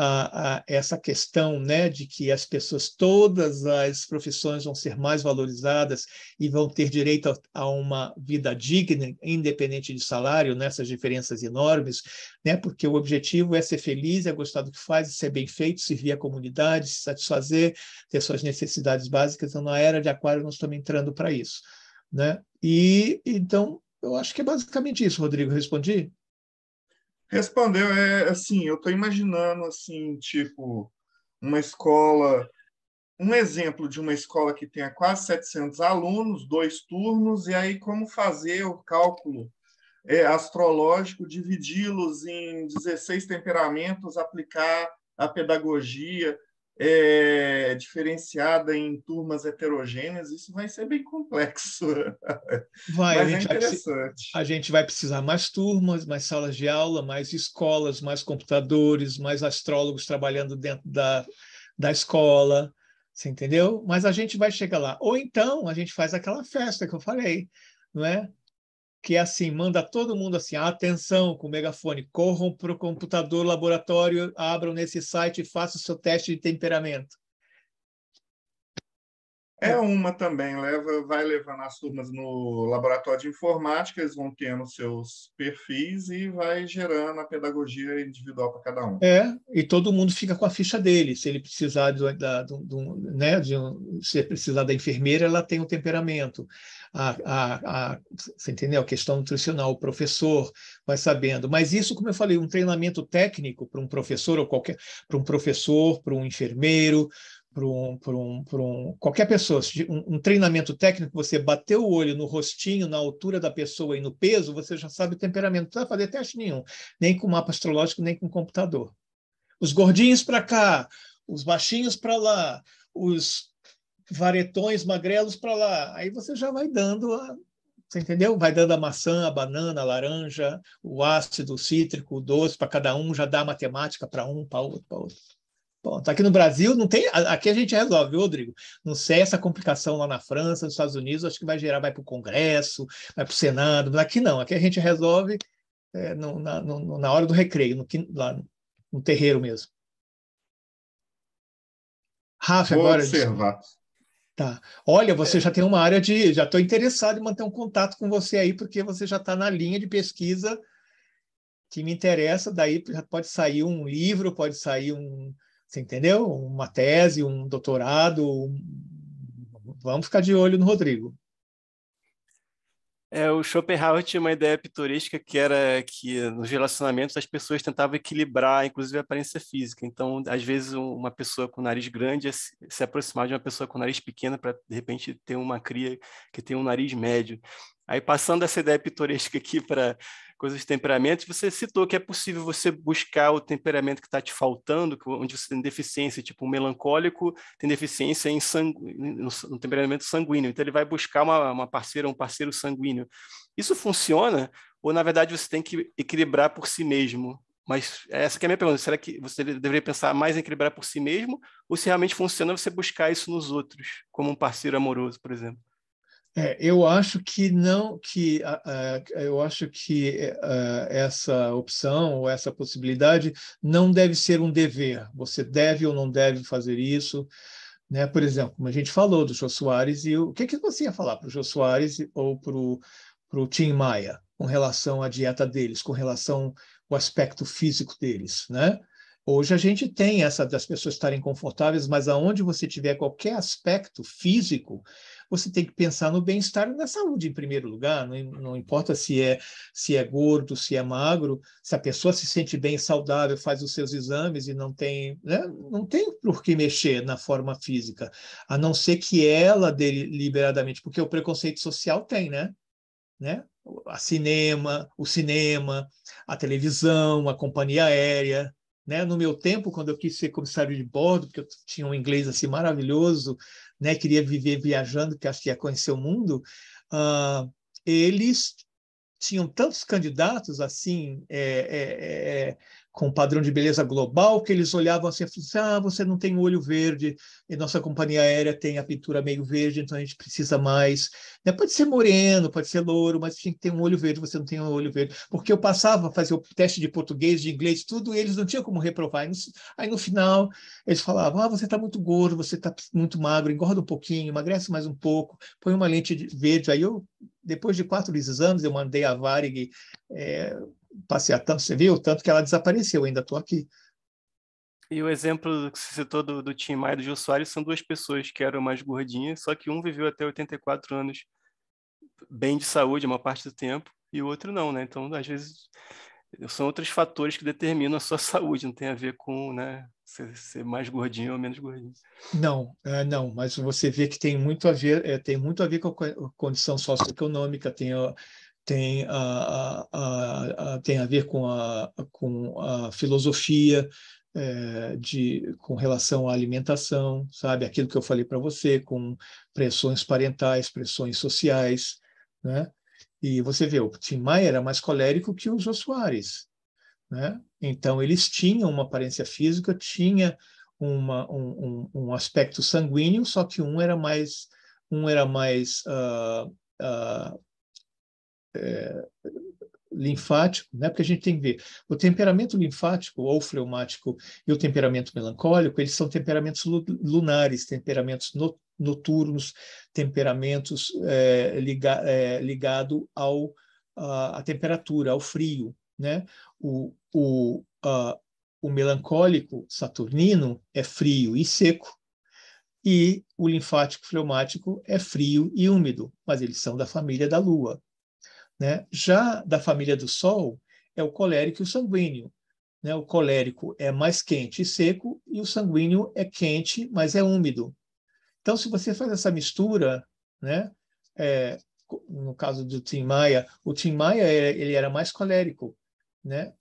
essa questão, né, de que as pessoas, todas as profissões vão ser mais valorizadas e vão ter direito a uma vida digna, independente de salário, nessas diferenças enormes, né, porque o objetivo é ser feliz, é gostar do que faz, ser bem feito, servir a comunidade, se satisfazer, ter suas necessidades básicas. Então, na era de Aquário, nós estamos entrando para isso, né? E então, eu acho que é basicamente isso, Rodrigo. Respondi? Respondeu, assim, eu estou imaginando, assim, tipo, uma escola, um exemplo de uma escola que tenha quase 700 alunos, 2 turnos, e aí como fazer o cálculo astrológico, dividi-los em 16 temperamentos, aplicar a pedagogia diferenciada em turmas heterogêneas, isso vai ser bem complexo. Vai, Mas é interessante. a gente vai precisar mais turmas, mais salas de aula, mais escolas, mais computadores, mais astrólogos trabalhando dentro da escola, você entendeu? Mas a gente vai chegar lá. Ou então a gente faz aquela festa que eu falei, não é? Que é assim, manda todo mundo assim, atenção, com o megafone, corram para o computador laboratório, abram nesse site e façam o seu teste de temperamento. É uma também, vai levando as turmas no laboratório de informática, eles vão tendo seus perfis e vai gerando a pedagogia individual para cada um. E todo mundo fica com a ficha dele. Se ele precisar né, se precisar da enfermeira, ela tem um temperamento. Você entendeu? A questão nutricional, o professor vai sabendo. Mas isso, como eu falei, um treinamento técnico para um professor ou para um professor, para um enfermeiro, qualquer pessoa, um treinamento técnico, você bater o olho no rostinho, na altura da pessoa e no peso, você já sabe o temperamento. Não precisa fazer teste nenhum, nem com mapa astrológico, nem com computador. Os gordinhos para cá, os baixinhos para lá, os varetões magrelos para lá. Aí você já vai dando, você entendeu? Vai dando a maçã, a banana, a laranja, o ácido, o cítrico, o doce para cada um, já dá a matemática para um, para outro, para outro. Bom, aqui no Brasil não tem, aqui a gente resolve, viu, Rodrigo? Não sei essa complicação lá na França, nos Estados Unidos, acho que vai para o Congresso, vai para o Senado, mas aqui não, aqui a gente resolve na hora do recreio, lá no terreiro mesmo. Rafa, Vou agora. observar. Tá. Olha, você já tem uma área já estou interessado em manter um contato com você aí, porque você já está na linha de pesquisa que me interessa, daí já pode sair um livro, pode sair você entendeu? Uma tese, um doutorado. Vamos ficar de olho no Rodrigo. O Schopenhauer tinha uma ideia pitoresca que era que nos relacionamentos as pessoas tentavam equilibrar, inclusive a aparência física. Então, às vezes, uma pessoa com nariz grande se aproximar de uma pessoa com nariz pequeno para, de repente, ter uma cria que tem um nariz médio. Aí, passando essa ideia pitoresca aqui para coisas de temperamentos, você citou que é possível você buscar o temperamento que está te faltando, onde você tem deficiência, tipo um melancólico tem deficiência no temperamento sanguíneo, então ele vai buscar uma parceira, um parceiro sanguíneo. Isso funciona? Ou, na verdade, você tem que equilibrar por si mesmo? Mas essa que é a minha pergunta, será que você deveria pensar mais em equilibrar por si mesmo, ou se realmente funciona você buscar isso nos outros, como um parceiro amoroso, por exemplo? Eu acho que não, eu acho que essa opção ou essa possibilidade não deve ser um dever. Você deve ou não deve fazer isso, né? Por exemplo, como a gente falou do Jô Soares, e o que você ia falar para o Jô Soares ou para o Tim Maia com relação à dieta deles, com relação ao aspecto físico deles, né? Hoje a gente tem essa das pessoas estarem confortáveis, mas aonde você tiver qualquer aspecto físico, você tem que pensar no bem-estar e na saúde em primeiro lugar. Não importa se é gordo, se é magro, se a pessoa se sente bem, saudável, faz os seus exames e não tem, né? Não tem por que mexer na forma física, a não ser que ela deliberadamente, porque o preconceito social tem, né? O cinema, a televisão, a companhia aérea. Né? No meu tempo, quando eu quis ser comissário de bordo, porque eu tinha um inglês assim maravilhoso, né? Queria viver viajando, porque acho que ia conhecer o mundo, eles tinham tantos candidatos assim, com padrão de beleza global, que eles olhavam assim e falavam assim, você não tem olho verde, e nossa companhia aérea tem a pintura meio verde, então a gente precisa mais. Né? Pode ser moreno, pode ser louro, mas tinha que ter um olho verde, você não tem um olho verde. Porque eu passava a fazer o teste de português, de inglês, tudo, e eles não tinham como reprovar. Aí no final, eles falavam, você está muito gordo, você está muito magro, engorda um pouquinho, emagrece mais um pouco, põe uma lente verde. Aí depois de 4 exames, eu mandei a Varig passear tanto, você viu? Tanto que ela desapareceu, ainda estou aqui. E o exemplo que você citou do Tim Maia e do Jô Soares são 2 pessoas que eram mais gordinhas, só que um viveu até 84 anos bem de saúde, uma parte do tempo, e o outro não, né? Então, às vezes, são outros fatores que determinam a sua saúde, não tem a ver com, né, ser mais gordinho ou menos gordinho. Não, mas você vê que tem muito a ver com a condição socioeconômica, tem a ver com a filosofia com relação à alimentação, sabe? Aquilo que eu falei para você, com pressões parentais, pressões sociais, né? E você vê, o Tim Maia era mais colérico que o Jô Soares, né? Então, eles tinham uma aparência física, tinha um aspecto sanguíneo, só que um era mais linfático, né? Porque a gente tem que ver o temperamento linfático ou fleumático e o temperamento melancólico, eles são temperamentos lunares, temperamentos noturnos, temperamentos ligado à temperatura, ao frio, né? O melancólico saturnino é frio e seco, e o linfático fleumático é frio e úmido, mas eles são da família da Lua. Né? Já da família do Sol é o colérico e o sanguíneo. Né? O colérico é mais quente e seco, e o sanguíneo é quente, mas é úmido. Então, se você faz essa mistura, né? No caso do Tim Maia, o Tim Maia ele era mais colérico. Né?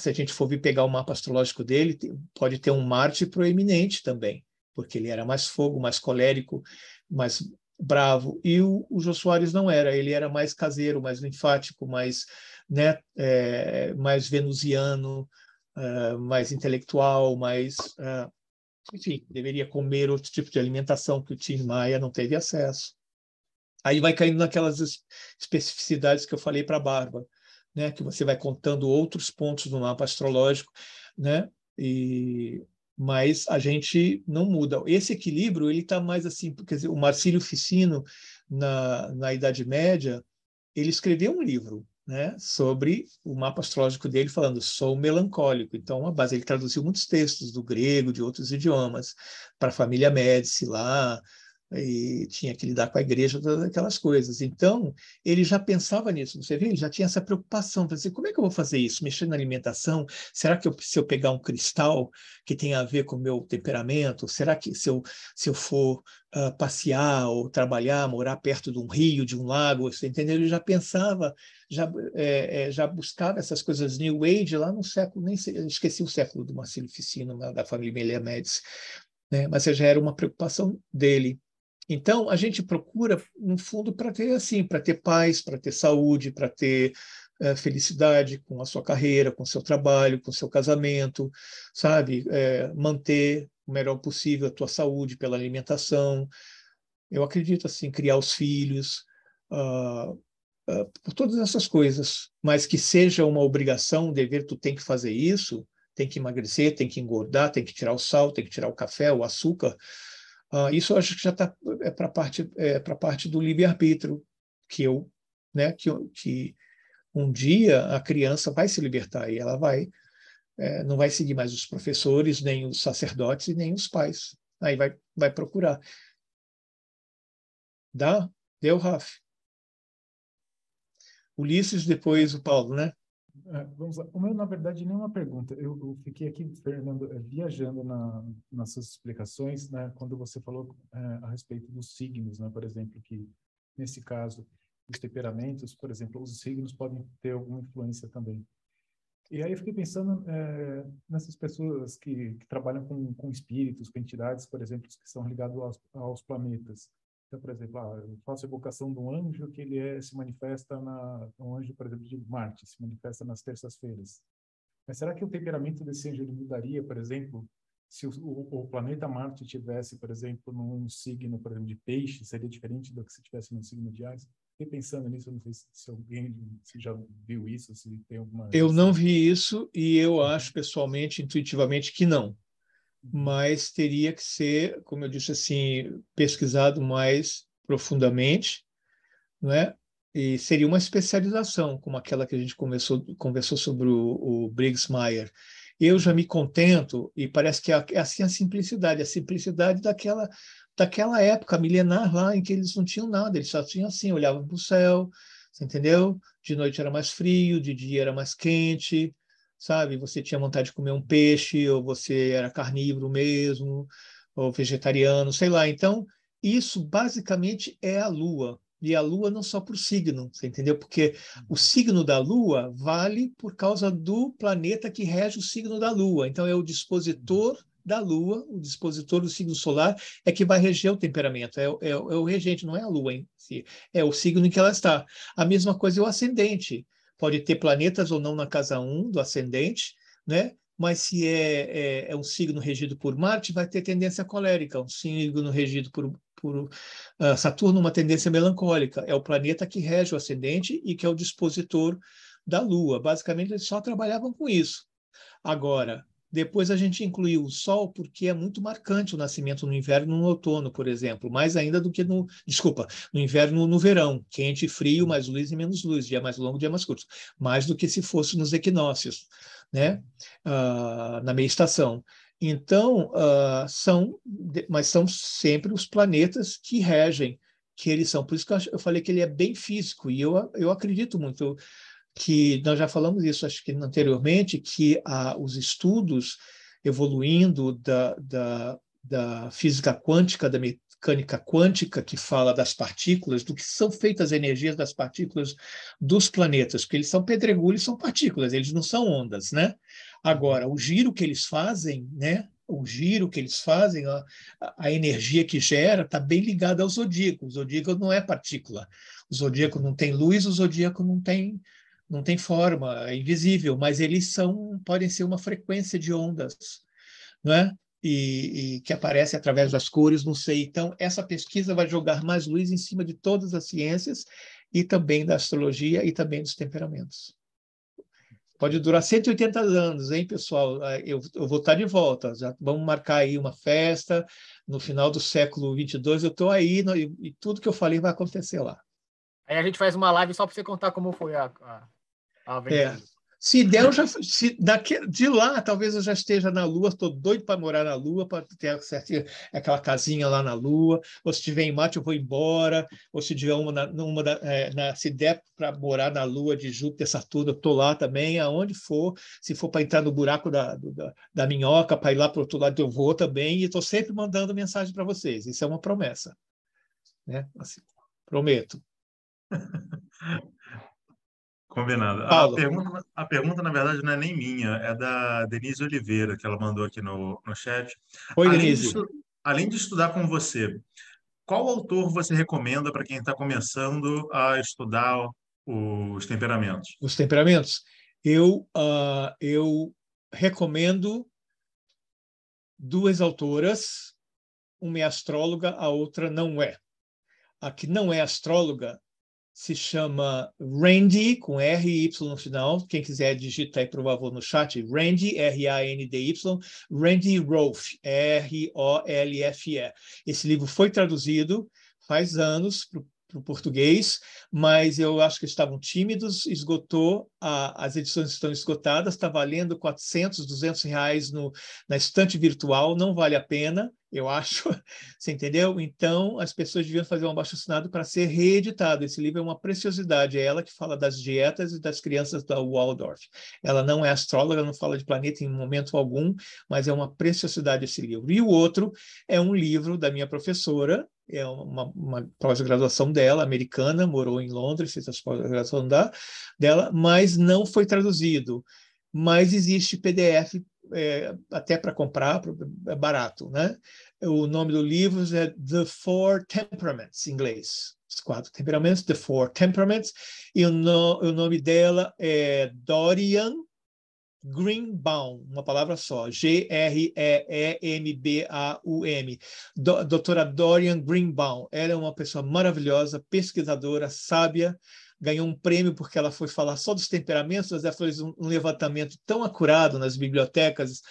Se a gente for pegar o mapa astrológico dele, pode ter um Marte proeminente também, porque ele era mais fogo, mais colérico, mais bravo, e o Jô Soares não era, ele era mais caseiro, mais linfático, mais, né, mais venusiano, mais intelectual, mais, enfim, deveria comer outro tipo de alimentação que o Tim Maia não teve acesso. Aí vai caindo naquelas especificidades que eu falei para a Bárbara, né, que você vai contando outros pontos do mapa astrológico, né, mas a gente não muda. Esse equilíbrio ele está mais assim, quer dizer, o Marcílio Ficino, na Idade Média, ele escreveu um livro, né, sobre o mapa astrológico dele, falando sou melancólico. Então, a base, ele traduziu muitos textos do grego, de outros idiomas, para a família Médici lá, e tinha que lidar com a igreja, todas aquelas coisas. Então, ele já pensava nisso, você vê? Ele já tinha essa preocupação, para dizer, como é que eu vou fazer isso? Mexer na alimentação? Será que se eu pegar um cristal que tem a ver com o meu temperamento, será que se eu for passear ou trabalhar, morar perto de um rio, de um lago, você entendeu? Ele já pensava, já buscava essas coisas New Age lá no século, nem sei, esqueci o século do Marcílio Ficino, da família Médici, né? Mas já era uma preocupação dele. Então, a gente procura, no fundo, para ter assim, para ter paz, para ter saúde, para ter felicidade com a sua carreira, com o seu trabalho, com o seu casamento, sabe? Manter o melhor possível a tua saúde pela alimentação. Eu acredito assim, criar os filhos, por todas essas coisas, mas que seja uma obrigação, um dever, tu tem que fazer isso, tem que emagrecer, tem que engordar, tem que tirar o sal, tem que tirar o café, o açúcar. Isso eu acho que já está para parte do livre-arbítrio, né, que um dia a criança vai se libertar e ela não vai seguir mais os professores, nem os sacerdotes e nem os pais. Aí vai procurar. Deu, Raf? Ulisses, depois o Paulo, né? Vamos lá. O meu, na verdade, nem uma pergunta. Eu fiquei aqui, Fernando, viajando nas suas explicações, né, quando você falou a respeito dos signos, né, por exemplo, que, nesse caso, os temperamentos, por exemplo, os signos podem ter alguma influência também. E aí eu fiquei pensando nessas pessoas que trabalham com espíritos, com entidades, por exemplo, que são ligados aos planetas. Então, por exemplo, eu faço a evocação de um anjo que se manifesta um anjo, por exemplo, de Marte, se manifesta nas terças-feiras. Mas será que o temperamento desse anjo ele mudaria, por exemplo, se o planeta Marte tivesse, por exemplo, num signo, por exemplo, de peixe, seria diferente do que se tivesse num signo de Áries? Fiquei pensando nisso, não sei se alguém já viu isso, se tem alguma... Eu não vi isso e eu acho, pessoalmente, intuitivamente, que não. Mas teria que ser, como eu disse assim, pesquisado mais profundamente, não é? E seria uma especialização, como aquela que a gente conversou sobre o Briggs Meyer. Eu já me contento, e parece que é assim a simplicidade daquela época milenar lá, em que eles não tinham nada, eles só tinham assim, olhavam para o céu, você entendeu? De noite era mais frio, de dia era mais quente, sabe? Você tinha vontade de comer um peixe, ou você era carnívoro mesmo, ou vegetariano, sei lá. Então, isso basicamente é a Lua. E a Lua não só por signo, você entendeu? Porque o signo da Lua vale por causa do planeta que rege o signo da Lua. Então, é o dispositor da Lua, o dispositor do signo solar, é que vai reger o temperamento. É o regente, não é a Lua em si. É o signo em que ela está. A mesma coisa é o ascendente. Pode ter planetas ou não na casa 1 do ascendente, né? Mas se é um signo regido por Marte, vai ter tendência colérica. Um signo regido por Saturno, uma tendência melancólica. É o planeta que rege o ascendente e que é o dispositor da Lua. Basicamente, eles só trabalhavam com isso. Agora, depois a gente incluiu o Sol, porque é muito marcante o nascimento no inverno e no outono, por exemplo, mais ainda do que no inverno e no verão, quente e frio, mais luz e menos luz, dia mais longo, dia mais curto, mais do que se fosse nos equinócios, né? Na meia estação. Então, mas são sempre os planetas que regem, que eles são. Por isso que eu falei que ele é bem físico, e eu acredito muito que nós já falamos isso, acho que anteriormente, que os estudos evoluindo da física quântica, da mecânica quântica, que fala das partículas, do que são feitas as energias das partículas dos planetas, porque eles são pedregulhos, são partículas, eles não são ondas, né? Agora, o giro que eles fazem, né? O giro que eles fazem, a energia que gera, está bem ligada ao zodíaco. O zodíaco não é partícula. O zodíaco não tem luz, o zodíaco não tem forma, é invisível, mas eles podem ser uma frequência de ondas, não é? E que aparece através das cores, não sei. Então, essa pesquisa vai jogar mais luz em cima de todas as ciências e também da astrologia e também dos temperamentos. Pode durar 180 anos, hein, pessoal? Eu vou estar de volta. Já vamos marcar aí uma festa no final do século 22. Eu estou aí e tudo que eu falei vai acontecer lá. Aí a gente faz uma live só para você contar como foi a aventura. Se der, de lá, talvez eu já esteja na Lua, estou doido para morar na Lua, para ter aquela casinha lá na Lua, ou se tiver em Marte eu vou embora, ou se tiver se der para morar na Lua de Júpiter, Saturno, eu estou lá também, aonde for, se for para entrar no buraco da minhoca, para ir lá para o outro lado, eu vou também, e estou sempre mandando mensagem para vocês, isso é uma promessa, né? Assim, prometo. Combinado. A pergunta, na verdade, não é nem minha, é da Denise Oliveira, que ela mandou aqui no chat. Oi, Denise. Além de estudar com você, qual autor você recomenda para quem está começando a estudar os temperamentos? Os temperamentos? Eu recomendo duas autoras, uma é astróloga, a outra não é. A que não é astróloga se chama Randi, com R e Y no final. Quem quiser digita aí, por favor, no chat. Randi, R-A-N-D-Y. Randi Rolfe, R-O-L-F-E. Esse livro foi traduzido faz anos para o português, mas eu acho que estavam tímidos, esgotou, as edições estão esgotadas, está valendo R$400, R$200 na estante virtual, não vale a pena, eu acho, você entendeu? Então, as pessoas deviam fazer um abaixo-assinado para ser reeditado. Esse livro é uma preciosidade, é ela que fala das dietas e das crianças da Waldorf. Ela não é astróloga, não fala de planeta em momento algum, mas é uma preciosidade esse livro. E o outro é um livro da minha professora, é uma pós-graduação dela, americana, morou em Londres, fez a pós-graduação dela, mas não foi traduzido. Mas existe PDF até para comprar, é barato, né? O nome do livro é The Four Temperaments, em inglês. Os 4 temperamentos, The Four Temperaments, e o nome dela é Dorian Greenbaum, uma palavra só, Greembaum. Doutora Dorian Greenbaum. Ela é uma pessoa maravilhosa, pesquisadora, sábia, ganhou um prêmio porque ela foi falar só dos temperamentos, mas ela fez um levantamento tão acurado nas bibliotecas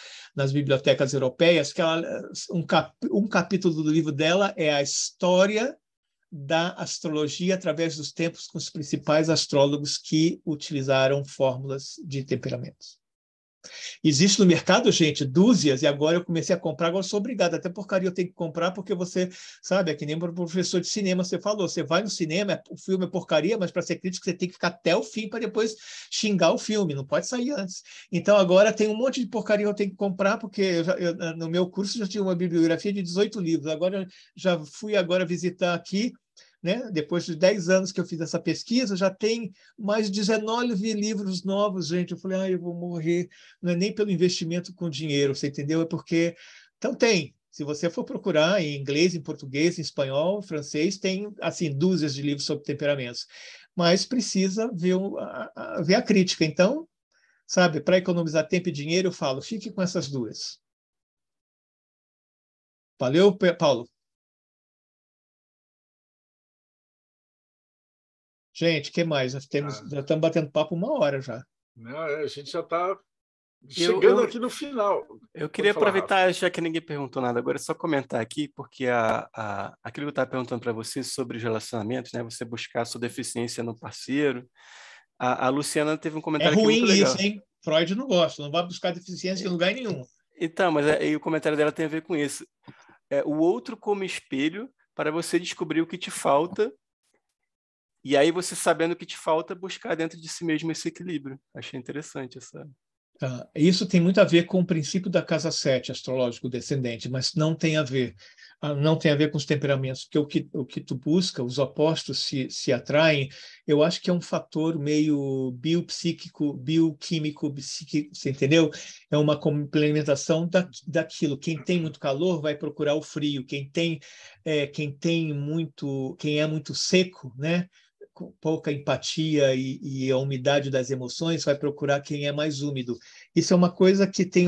europeias, que um capítulo do livro dela é a história da astrologia através dos tempos com os principais astrólogos que utilizaram fórmulas de temperamentos. Existe no mercado, gente, dúzias, e agora eu comecei a comprar, agora eu sou obrigado, até porcaria eu tenho que comprar, porque você, sabe, é que nem o professor de cinema, você falou, você vai no cinema, o filme é porcaria, mas para ser crítico você tem que ficar até o fim para depois xingar o filme, não pode sair antes. Então agora tem um monte de porcaria que eu tenho que comprar, porque no meu curso já tinha uma bibliografia de 18 livros, agora já fui visitar aqui, né? Depois de 10 anos que eu fiz essa pesquisa, já tem mais 19 livros novos, gente. Eu falei, eu vou morrer. Não é nem pelo investimento com dinheiro, você entendeu? É porque... Então tem. Se você for procurar em inglês, em português, em espanhol, em francês, tem, assim, dúzias de livros sobre temperamentos. Mas precisa ver a crítica. Então, sabe, para economizar tempo e dinheiro, eu falo, fique com essas duas. Valeu, Paulo? Gente, o que mais? Já estamos batendo papo 1 hora já. Não, a gente já está chegando aqui no final. Eu queria aproveitar, já que ninguém perguntou nada, agora só comentar aqui, porque aquilo que eu estava perguntando para você sobre os relacionamentos, né? Você buscar a sua deficiência no parceiro. A Luciana teve um comentário aqui muito legal. É ruim isso, hein? Freud não gosta, não vai buscar deficiência em lugar nenhum. Então, mas aí o comentário dela tem a ver com isso. O outro como espelho para você descobrir o que te falta. E aí você, sabendo o que te falta, buscar dentro de si mesmo esse equilíbrio. Achei interessante essa... Isso tem muito a ver com o princípio da casa 7, astrológico descendente, mas não tem a ver. Não tem a ver com os temperamentos, porque o que tu busca, os opostos se atraem, eu acho que é um fator meio biopsíquico, bioquímico, psíquico, você entendeu? É uma complementação daquilo. Quem tem muito calor vai procurar o frio, quem é muito seco, né? Com pouca empatia e a umidade das emoções, vai procurar quem é mais úmido. Isso é uma coisa que tem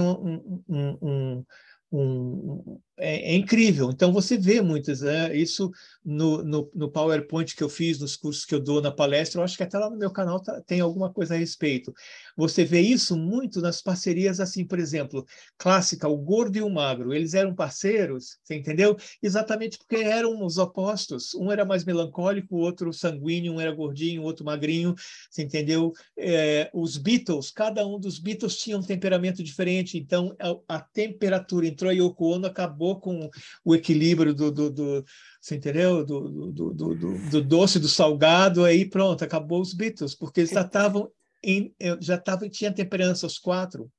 é incrível. Então, você vê muitas, né? Isso no PowerPoint que eu fiz, nos cursos que eu dou na palestra, eu acho que até lá no meu canal tem alguma coisa a respeito. Você vê isso muito nas parcerias, assim, por exemplo, clássica, o gordo e o magro, eles eram parceiros, você entendeu? Exatamente porque eram os opostos. Um era mais melancólico, o outro sanguíneo, um era gordinho, o outro magrinho, você entendeu? Os Beatles, cada um dos Beatles tinha um temperamento diferente, então a temperatura entrou a Yoko Ono, acabou com o equilíbrio você entendeu? Do doce, do salgado, aí pronto, acabou os Beatles, porque eles tinha temperança os 4.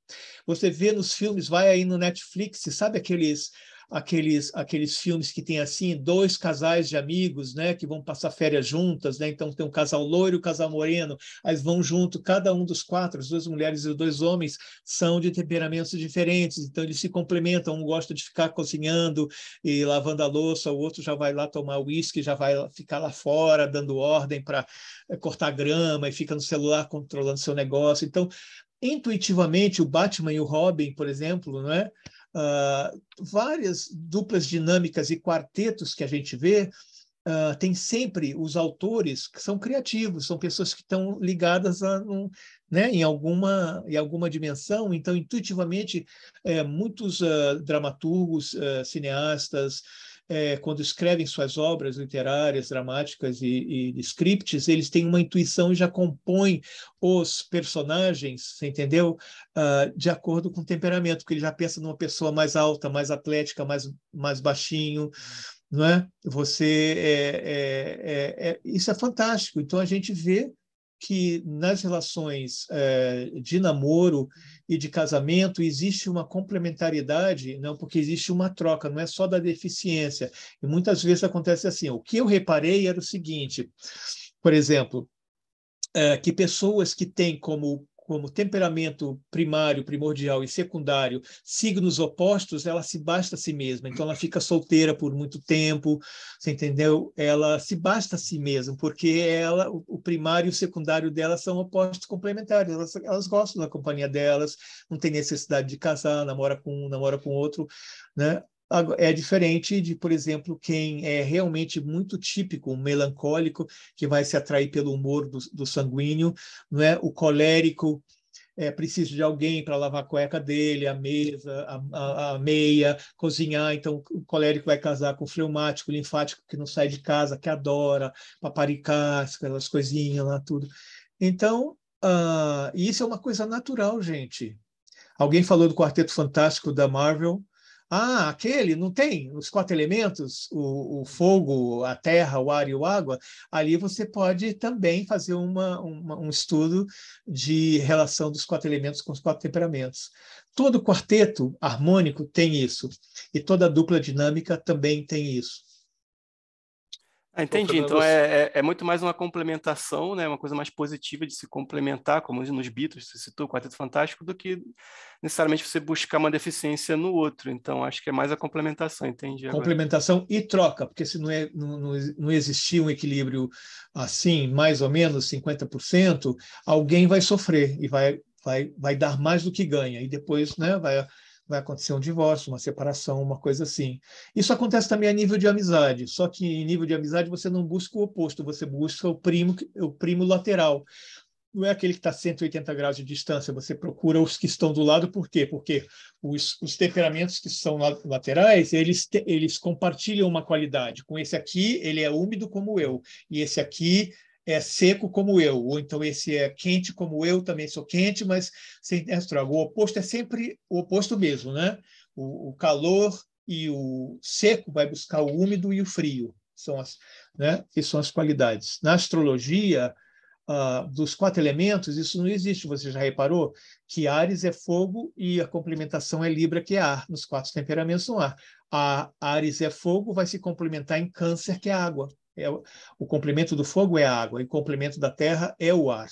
Você vê nos filmes, vai aí no Netflix, sabe aqueles filmes que tem assim 2 casais de amigos, né, que vão passar férias juntas, né? Então tem um casal loiro e um casal moreno, aí vão junto, cada um dos 4, as 2 mulheres e os 2 homens são de temperamentos diferentes, então eles se complementam, um gosta de ficar cozinhando e lavando a louça, o outro já vai lá tomar uísque, já vai ficar lá fora dando ordem para cortar grama e fica no celular controlando seu negócio. Então, intuitivamente, o Batman e o Robin, por exemplo, não é? Várias duplas dinâmicas e quartetos que a gente vê, tem sempre os autores que são criativos, são pessoas que estão ligadas em alguma dimensão. Então, intuitivamente, muitos dramaturgos, cineastas, quando escrevem suas obras literárias, dramáticas e scripts, eles têm uma intuição e já compõem os personagens, você entendeu? De acordo com o temperamento, porque ele já pensa numa pessoa mais alta, mais atlética, mais baixinho, não é? Isso é fantástico. Então, a gente vê que nas relações de namoro e de casamento existe uma complementariedade, não, porque existe uma troca, não é só da deficiência. E muitas vezes acontece assim. O que eu reparei era o seguinte, por exemplo, que pessoas que têm como como temperamento primário, primordial e secundário, signos opostos, ela se basta a si mesma. Então, ela fica solteira por muito tempo, você entendeu? Ela se basta a si mesma, porque o primário e o secundário dela são opostos complementares. Elas gostam da companhia delas, não tem necessidade de casar, namora com um, namora com outro, né? É diferente de, por exemplo, quem é realmente muito típico, um melancólico, que vai se atrair pelo humor do sanguíneo, não é? O colérico precisa de alguém para lavar a cueca dele, a mesa, a meia, cozinhar. Então, o colérico vai casar com o fleumático, linfático, que não sai de casa, que adora paparicar, aquelas coisinhas lá, tudo. Então, isso é uma coisa natural, gente. Alguém falou do Quarteto Fantástico da Marvel. Aquele, não tem? Os 4 elementos, o fogo, a terra, o ar e o água. Ali você pode também fazer um estudo de relação dos 4 elementos com os 4 temperamentos. Todo quarteto harmônico tem isso. E toda dupla dinâmica também tem isso. Entendi. Então é muito mais uma complementação, né? Uma coisa mais positiva de se complementar, como nos Beatles, você citou o Quarteto Fantástico, do que necessariamente você buscar uma deficiência no outro. Então, acho que é mais a complementação, entendi agora. Complementação e troca, porque se não existir um equilíbrio assim, mais ou menos 50%, alguém vai sofrer e vai dar mais do que ganha. E depois, né, vai acontecer um divórcio, uma separação, uma coisa assim. Isso acontece também a nível de amizade, só que em nível de amizade você não busca o oposto, você busca o primo lateral. Não é aquele que está a 180 graus de distância, você procura os que estão do lado. Por quê? Porque os temperamentos que são laterais, eles compartilham uma qualidade. Com esse aqui, ele é úmido como eu, e esse aqui é seco como eu, ou então esse é quente como eu, também sou quente, mas sem estrago. O oposto é sempre o oposto mesmo, né? O calor e o seco vai buscar o úmido e o frio, que são as qualidades. Na astrologia, dos 4 elementos, isso não existe. Você já reparou que Áries é fogo e a complementação é Libra, que é ar. Nos 4 temperamentos no ar. A Áries é fogo, vai se complementar em Câncer, que é água. O complemento do fogo é a água, e o complemento da terra é o ar.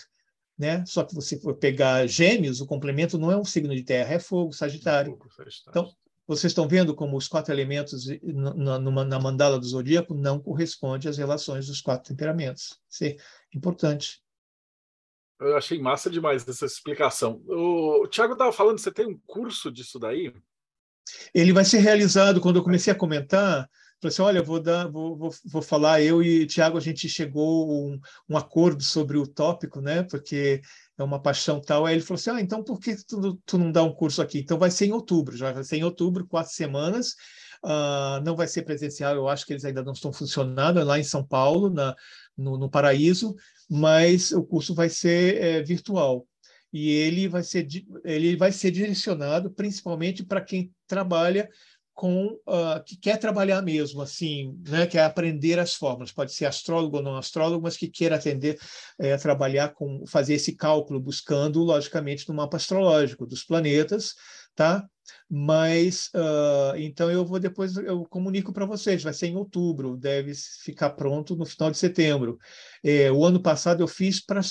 Né? Só que você for pegar Gêmeos, o complemento não é um signo de terra, é fogo, Sagitário. Então, vocês estão vendo como os 4 elementos na mandala do zodíaco não correspondem às relações dos 4 temperamentos. Isso é importante. Eu achei massa demais essa explicação. O Thiago estava falando, você tem um curso disso daí? Ele vai ser realizado. Quando eu comecei a comentar, falei assim, olha, vou falar, eu e o Thiago, a gente chegou a um acordo sobre o tópico, né? Porque é uma paixão tal. Aí ele falou assim, então por que tu não dá um curso aqui? Então vai ser em outubro, já vai ser em outubro, 4 semanas. Não vai ser presencial, eu acho que eles ainda não estão funcionando, é lá em São Paulo, no Paraíso, mas o curso vai ser virtual. E ele vai ser direcionado principalmente para quem trabalha que quer trabalhar mesmo, assim, né? Quer aprender as fórmulas. Pode ser astrólogo ou não astrólogo, mas que queira trabalhar fazer esse cálculo, buscando, logicamente, no mapa astrológico dos planetas, tá? Mas, então, eu comunico para vocês, vai ser em outubro, deve ficar pronto no final de setembro. O ano passado eu fiz para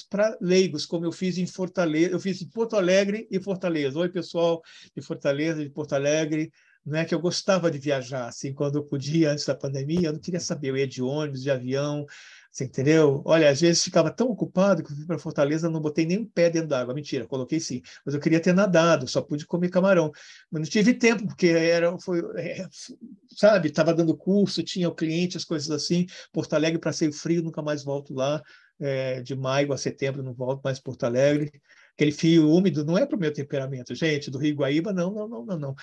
leigos, como eu fiz em Fortaleza, eu fiz em Porto Alegre e Fortaleza. Oi, pessoal de Fortaleza, de Porto Alegre. Não é que eu gostava de viajar, assim, quando eu podia, antes da pandemia, eu não queria saber, eu ia de ônibus, de avião, você entendeu? Olha, às vezes ficava tão ocupado que eu fui para Fortaleza, não botei nem um pé dentro d'água. Mentira, coloquei sim. Mas eu queria ter nadado, só pude comer camarão. Mas não tive tempo, porque sabe, estava dando curso, tinha o cliente, as coisas assim. Porto Alegre, passeio frio, nunca mais volto lá. De maio a setembro, não volto mais para Porto Alegre. Aquele frio úmido não é para o meu temperamento, gente. Do Rio Guaíba, não.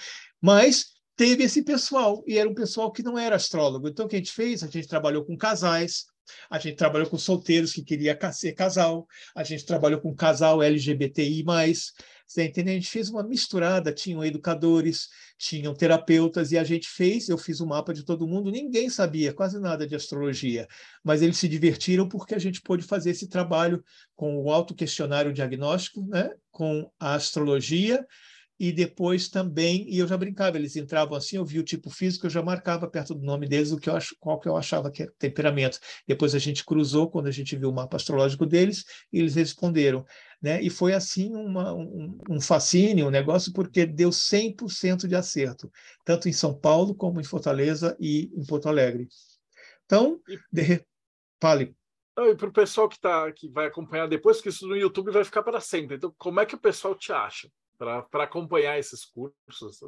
Mas teve esse pessoal, e era um pessoal que não era astrólogo. Então, o que a gente fez? A gente trabalhou com casais, a gente trabalhou com solteiros que queria ser casal, a gente trabalhou com casal LGBTI+. Você entende? A gente fez uma misturada, tinham educadores, tinham terapeutas, e eu fiz o mapa de todo mundo, ninguém sabia quase nada de astrologia, mas eles se divertiram porque a gente pôde fazer esse trabalho com o autoquestionário diagnóstico, né? Com a astrologia, e depois também, e eu já brincava, eles entravam assim, eu via o tipo físico, eu já marcava perto do nome deles qual que eu achava que é temperamento. Depois a gente cruzou, quando a gente viu o mapa astrológico deles, e eles responderam, né? E foi assim um fascínio, um negócio, porque deu 100% de acerto, tanto em São Paulo, como em Fortaleza e em Porto Alegre. Então, E, fale. e para o pessoal que vai acompanhar depois, porque isso no YouTube vai ficar para sempre. Então, como é que o pessoal te acha para acompanhar esses cursos?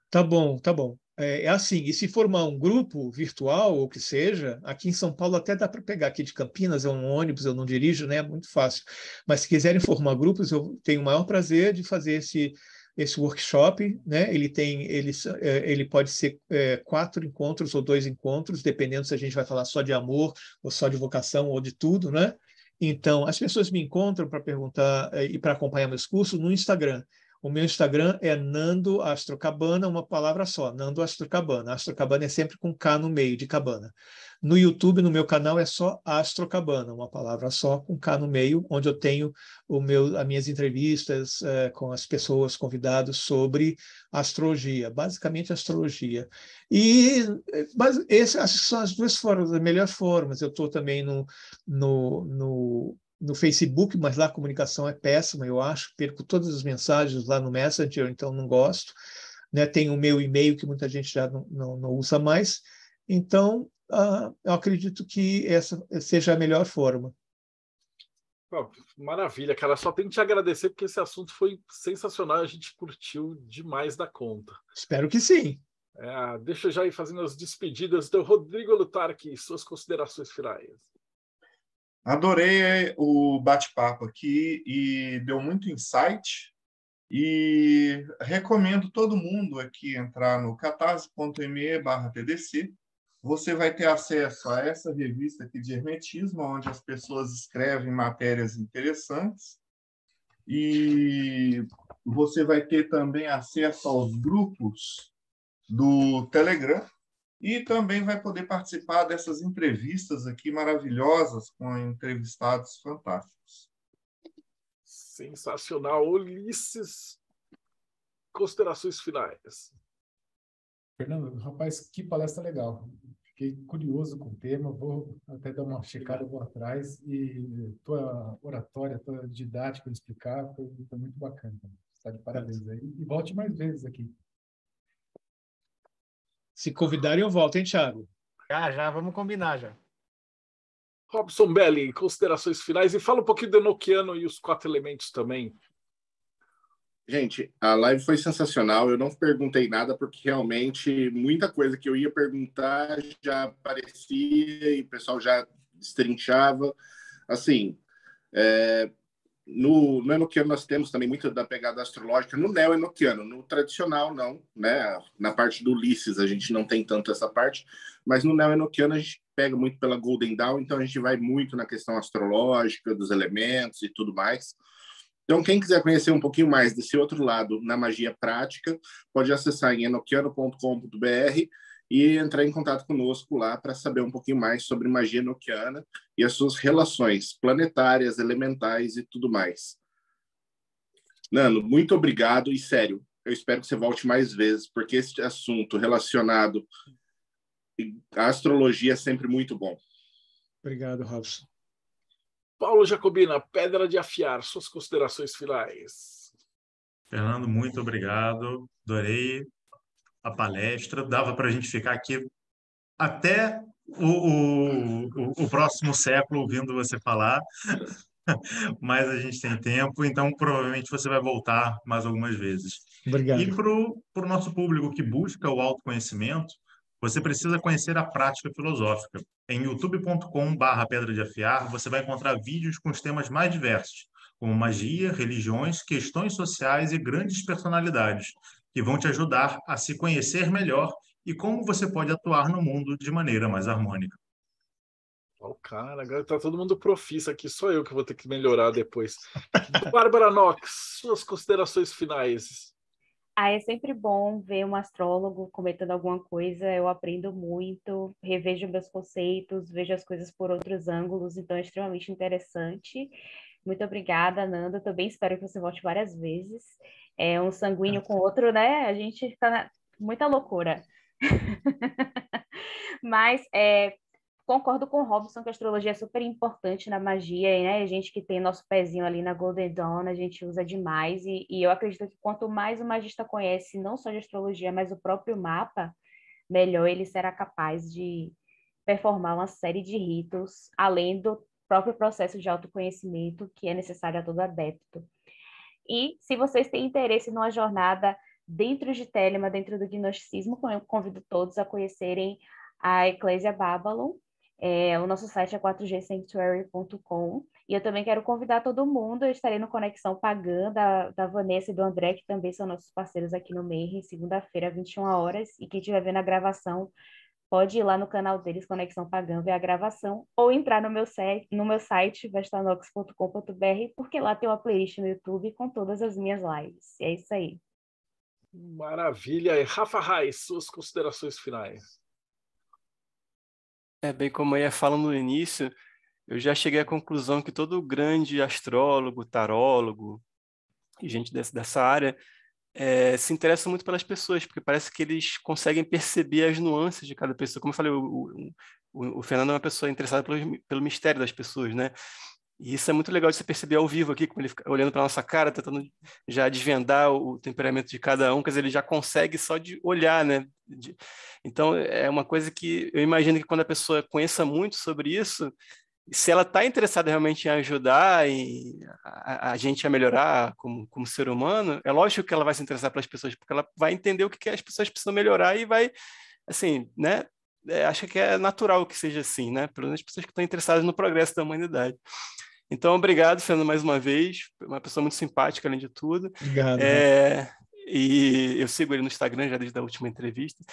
Tá bom, tá bom. É assim, e se formar um grupo virtual ou que seja, aqui em São Paulo até dá para pegar aqui de Campinas, é um ônibus, eu não dirijo, né? É muito fácil. Mas se quiserem formar grupos, eu tenho o maior prazer de fazer esse workshop, né? Ele pode ser 4 encontros ou 2 encontros, dependendo se a gente vai falar só de amor, ou só de vocação, ou de tudo, né? Então, as pessoas me encontram para perguntar e para acompanhar meus cursos no Instagram. O meu Instagram é Nando Astrocabana, uma palavra só, Nando Astrocabana. Astrocabana é sempre com K no meio de cabana. No YouTube, no meu canal, é só Astrocabana, uma palavra só com K no meio, onde eu tenho as minhas entrevistas com as pessoas convidadas sobre astrologia, basicamente astrologia. E acho que são as duas formas, as melhores formas. Eu estou também no Facebook, mas lá a comunicação é péssima, eu acho. Perco todas as mensagens lá no Messenger, então não gosto. Né? Tem o meu e-mail, que muita gente já não usa mais. Então, eu acredito que essa seja a melhor forma. Maravilha, cara. Só tenho que te agradecer, porque esse assunto foi sensacional. A gente curtiu demais da conta. Espero que sim. Deixa eu já ir fazendo as despedidas do Rodrigo Lutarque, suas considerações finais. Adorei o bate-papo aqui e deu muito insight. E recomendo todo mundo aqui entrar no catarse.me/TDC. Você vai ter acesso a essa revista aqui de hermetismo, onde as pessoas escrevem matérias interessantes. E você vai ter também acesso aos grupos do Telegram. E também vai poder participar dessas entrevistas aqui maravilhosas com entrevistados fantásticos. Sensacional. Ulisses, considerações finais. Fernando, rapaz, que palestra legal. Fiquei curioso com o tema, vou até dar uma checada, vou atrás, e tua oratória, tua didática de explicar foi muito bacana. Está de parabéns aí. E volte mais vezes aqui. Se convidarem, eu volto, hein, Thiago? Já, vamos combinar já. Robson Belli, considerações finais, e fala um pouquinho do Enochiano e os 4 elementos também. Gente, a live foi sensacional. Eu não perguntei nada porque realmente muita coisa que eu ia perguntar já aparecia e o pessoal já destrinchava. Assim, no Enochiano nós temos também muito da pegada astrológica. No neo-enochiano, no tradicional não, né? Na parte do Ulisses a gente não tem tanto essa parte, mas no neo-enochiano a gente pega muito pela Golden Dawn, então a gente vai muito na questão astrológica, dos elementos e tudo mais. Então, quem quiser conhecer um pouquinho mais desse outro lado na magia prática, pode acessar em enochiano.com.br e entrar em contato conosco lá para saber um pouquinho mais sobre magia enochiana e as suas relações planetárias, elementais e tudo mais. Nando, muito obrigado e, sério, eu espero que você volte mais vezes, porque esse assunto relacionado à astrologia é sempre muito bom. Obrigado, Robson. Paulo Jacobina, Pedra de Afiar, suas considerações finais. Fernando, muito obrigado. Adorei a palestra. Dava para a gente ficar aqui até o próximo século ouvindo você falar, mas a gente tem tempo, então provavelmente você vai voltar mais algumas vezes. Obrigado. E para o nosso público que busca o autoconhecimento, você precisa conhecer a prática filosófica. Em youtube.com/Pedra de Afiar, você vai encontrar vídeos com os temas mais diversos, como magia, religiões, questões sociais e grandes personalidades, que vão te ajudar a se conhecer melhor e como você pode atuar no mundo de maneira mais harmônica. Cara, agora tá todo mundo profissa aqui, só eu que vou ter que melhorar depois. Bárbara Knox, suas considerações finais. É sempre bom ver um astrólogo comentando alguma coisa, eu aprendo muito, revejo meus conceitos, vejo as coisas por outros ângulos, então é extremamente interessante. Muito obrigada, Nanda. Também espero que você volte várias vezes. É um sanguíneo com outro, né? A gente fica muita loucura. Mas concordo com o Robson que a astrologia é super importante na magia, né? A gente que tem nosso pezinho ali na Golden Dawn, a gente usa demais. E eu acredito que quanto mais o magista conhece, não só de astrologia, mas o próprio mapa, melhor ele será capaz de performar uma série de ritos, além do próprio processo de autoconhecimento que é necessário a todo adepto. E se vocês têm interesse numa jornada dentro de Telema, dentro do gnosticismo, eu convido todos a conhecerem a Eclésia Babylon. O nosso site é 4gsanctuary.com. E eu também quero convidar todo mundo. Eu estarei no Conexão Pagã, da Vanessa e do André, que também são nossos parceiros aqui no Mayhem, segunda-feira, 21 horas. E quem estiver vendo a gravação, pode ir lá no canal deles, Conexão Pagã, ver a gravação, ou entrar no meu site, vestanox.com.br, porque lá tem uma playlist no YouTube com todas as minhas lives. E é isso aí. Maravilha. E Rafa Reis, suas considerações finais. Bem como eu ia falando no início, eu já cheguei à conclusão que todo grande astrólogo, tarólogo e gente dessa área se interessa muito pelas pessoas, porque parece que eles conseguem perceber as nuances de cada pessoa. Como eu falei, o Fernando é uma pessoa interessada pelo mistério das pessoas, né? E isso é muito legal de você perceber ao vivo aqui, como ele fica olhando para a nossa cara, tentando já desvendar o temperamento de cada um, quer dizer, ele já consegue só de olhar, né? Então, é uma coisa que eu imagino que quando a pessoa conheça muito sobre isso, se ela está interessada realmente em ajudar a gente a melhorar como ser humano, é lógico que ela vai se interessar pelas pessoas, porque ela vai entender o que as pessoas precisam melhorar e vai, assim, né? Acho que é natural que seja assim, né? Pelo menos as pessoas que estão interessadas no progresso da humanidade. Então, obrigado, Fernando, mais uma vez. Uma pessoa muito simpática, além de tudo. Obrigado. E eu sigo ele no Instagram já desde a última entrevista.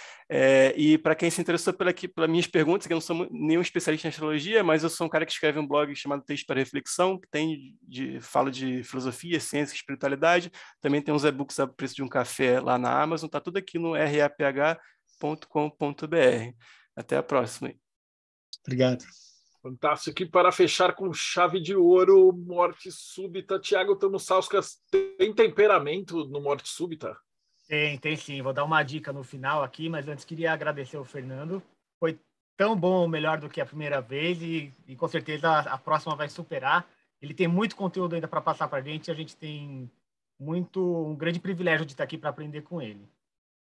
E para quem se interessou pelas minhas perguntas, que eu não sou nenhum especialista em astrologia, mas eu sou um cara que escreve um blog chamado Texto para Reflexão, que fala de filosofia, ciência e espiritualidade. Também tem uns e-books a preço de um café lá na Amazon. Está tudo aqui no raph.com.br. Até a próxima. Obrigado. Fantástico. E para fechar com chave de ouro, morte súbita. Tiago Tamussauskas, tem temperamento no morte súbita? Tem sim. Vou dar uma dica no final aqui, mas antes queria agradecer ao Fernando. Foi tão bom ou melhor do que a primeira vez e com certeza a próxima vai superar. Ele tem muito conteúdo ainda para passar para a gente tem um grande privilégio de estar aqui para aprender com ele.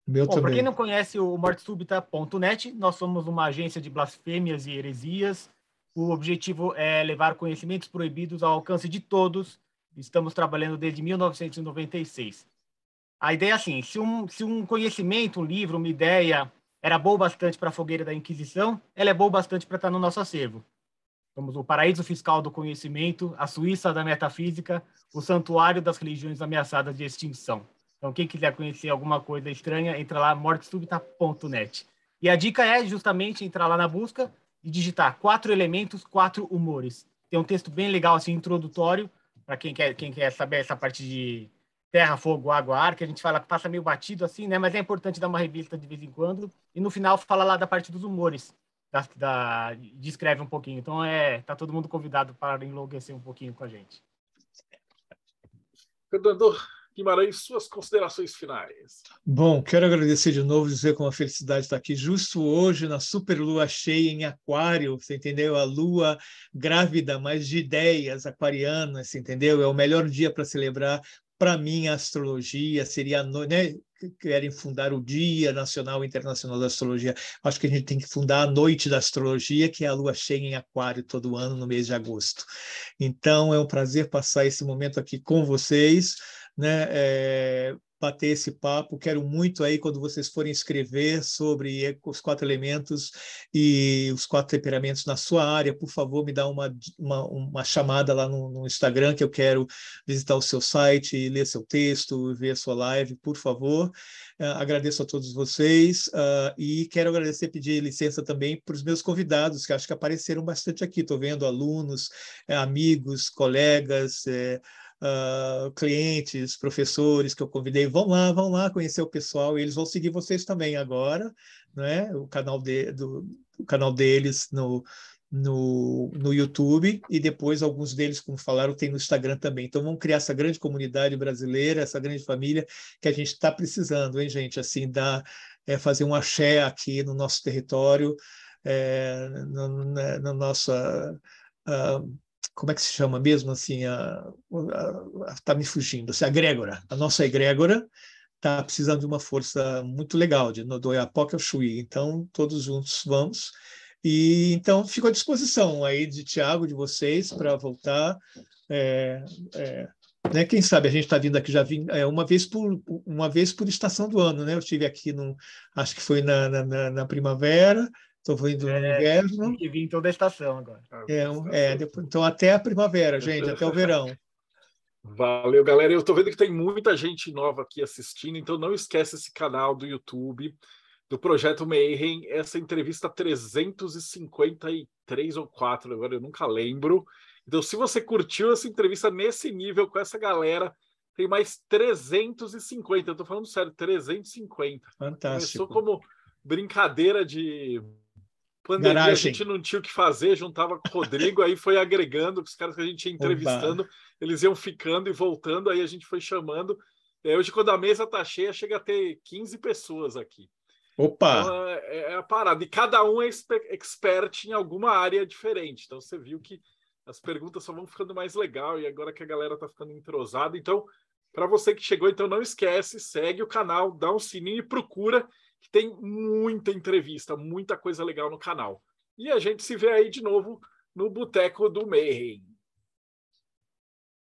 Bom, para quem não conhece o mortesubita.net, nós somos uma agência de blasfêmias e heresias. O objetivo é levar conhecimentos proibidos ao alcance de todos. Estamos trabalhando desde 1996. A ideia é assim, se um conhecimento, um livro, uma ideia era boa bastante para a fogueira da Inquisição, ela é boa bastante para estar no nosso acervo. Somos o paraíso fiscal do conhecimento, a Suíça da metafísica, o santuário das religiões ameaçadas de extinção. Então, quem quiser conhecer alguma coisa estranha, entra lá, mortesubita.net. E a dica é justamente entrar lá na busca e digitar 4 elementos, 4 humores. Tem um texto bem legal, assim, introdutório, para quem quer saber essa parte de terra, fogo, água, ar, que a gente fala, passa meio batido assim, né? Mas é importante dar uma revista de vez em quando. E no final fala lá da parte dos humores, descreve um pouquinho. Então, tá todo mundo convidado para enlouquecer um pouquinho com a gente. Fernando Guimarães, suas considerações finais. Bom, quero agradecer de novo, dizer com a felicidade estar aqui justo hoje na superlua cheia em Aquário, você entendeu? A lua grávida, mas de ideias aquarianas, você entendeu? É o melhor dia para celebrar. Para mim, a astrologia seria, né? Querem fundar o Dia Nacional e Internacional da Astrologia. Acho que a gente tem que fundar a Noite da Astrologia, que é a lua cheia em Aquário todo ano, no mês de agosto. Então, é um prazer passar esse momento aqui com vocês, né? Bater esse papo. Quero muito aí, quando vocês forem escrever sobre os 4 elementos e os 4 temperamentos na sua área, por favor, me dá uma chamada lá no Instagram, que eu quero visitar o seu site, ler seu texto, ver a sua live, por favor. Agradeço a todos vocês e quero agradecer, pedir licença também para os meus convidados, que acho que apareceram bastante aqui. Estou vendo alunos, amigos, colegas, clientes, professores que eu convidei. Vão lá conhecer o pessoal, e eles vão seguir vocês também agora, né? O canal deles no YouTube, e depois alguns deles, como falaram, tem no Instagram também. Então vamos criar essa grande comunidade brasileira, essa grande família que a gente está precisando, hein, gente? Assim, fazer um axé aqui no nosso território, na nossa... como é que se chama mesmo? Assim, tá me fugindo. Assim, a egrégora. A nossa egrégora está precisando de uma força muito legal, do Oiapoque ao Chuí. Então, todos juntos vamos. E então fico à disposição aí de Tiago, de vocês, para voltar. Né? Quem sabe a gente está vindo aqui, já vim uma vez por estação do ano, né? Eu estive aqui acho que foi na primavera, estou vindo no inverno. Tem que vir em toda a estação agora. Depois, então até a primavera, gente, até o verão. Valeu, galera. Eu estou vendo que tem muita gente nova aqui assistindo, então não esquece esse canal do YouTube do Projeto Mayhem, essa entrevista 353 ou 4, agora eu nunca lembro. Então, se você curtiu essa entrevista nesse nível com essa galera, tem mais 350. Eu tô falando sério, 350. Fantástico. Começou como brincadeira de pandemia, garagem. A gente não tinha o que fazer, juntava com o Rodrigo, aí foi agregando, os caras que a gente ia entrevistando, eles iam ficando e voltando, aí a gente foi chamando. Hoje, quando a mesa tá cheia, chega a ter 15 pessoas aqui. Opa! Então, é a parada. E cada um é expert em alguma área diferente. Então, você viu que as perguntas só vão ficando mais legal e agora que a galera tá ficando entrosada. Então, para você que chegou, então não esquece, segue o canal, dá um sininho e procura, que tem muita entrevista, muita coisa legal no canal. E a gente se vê aí de novo no Boteco do Mayhem.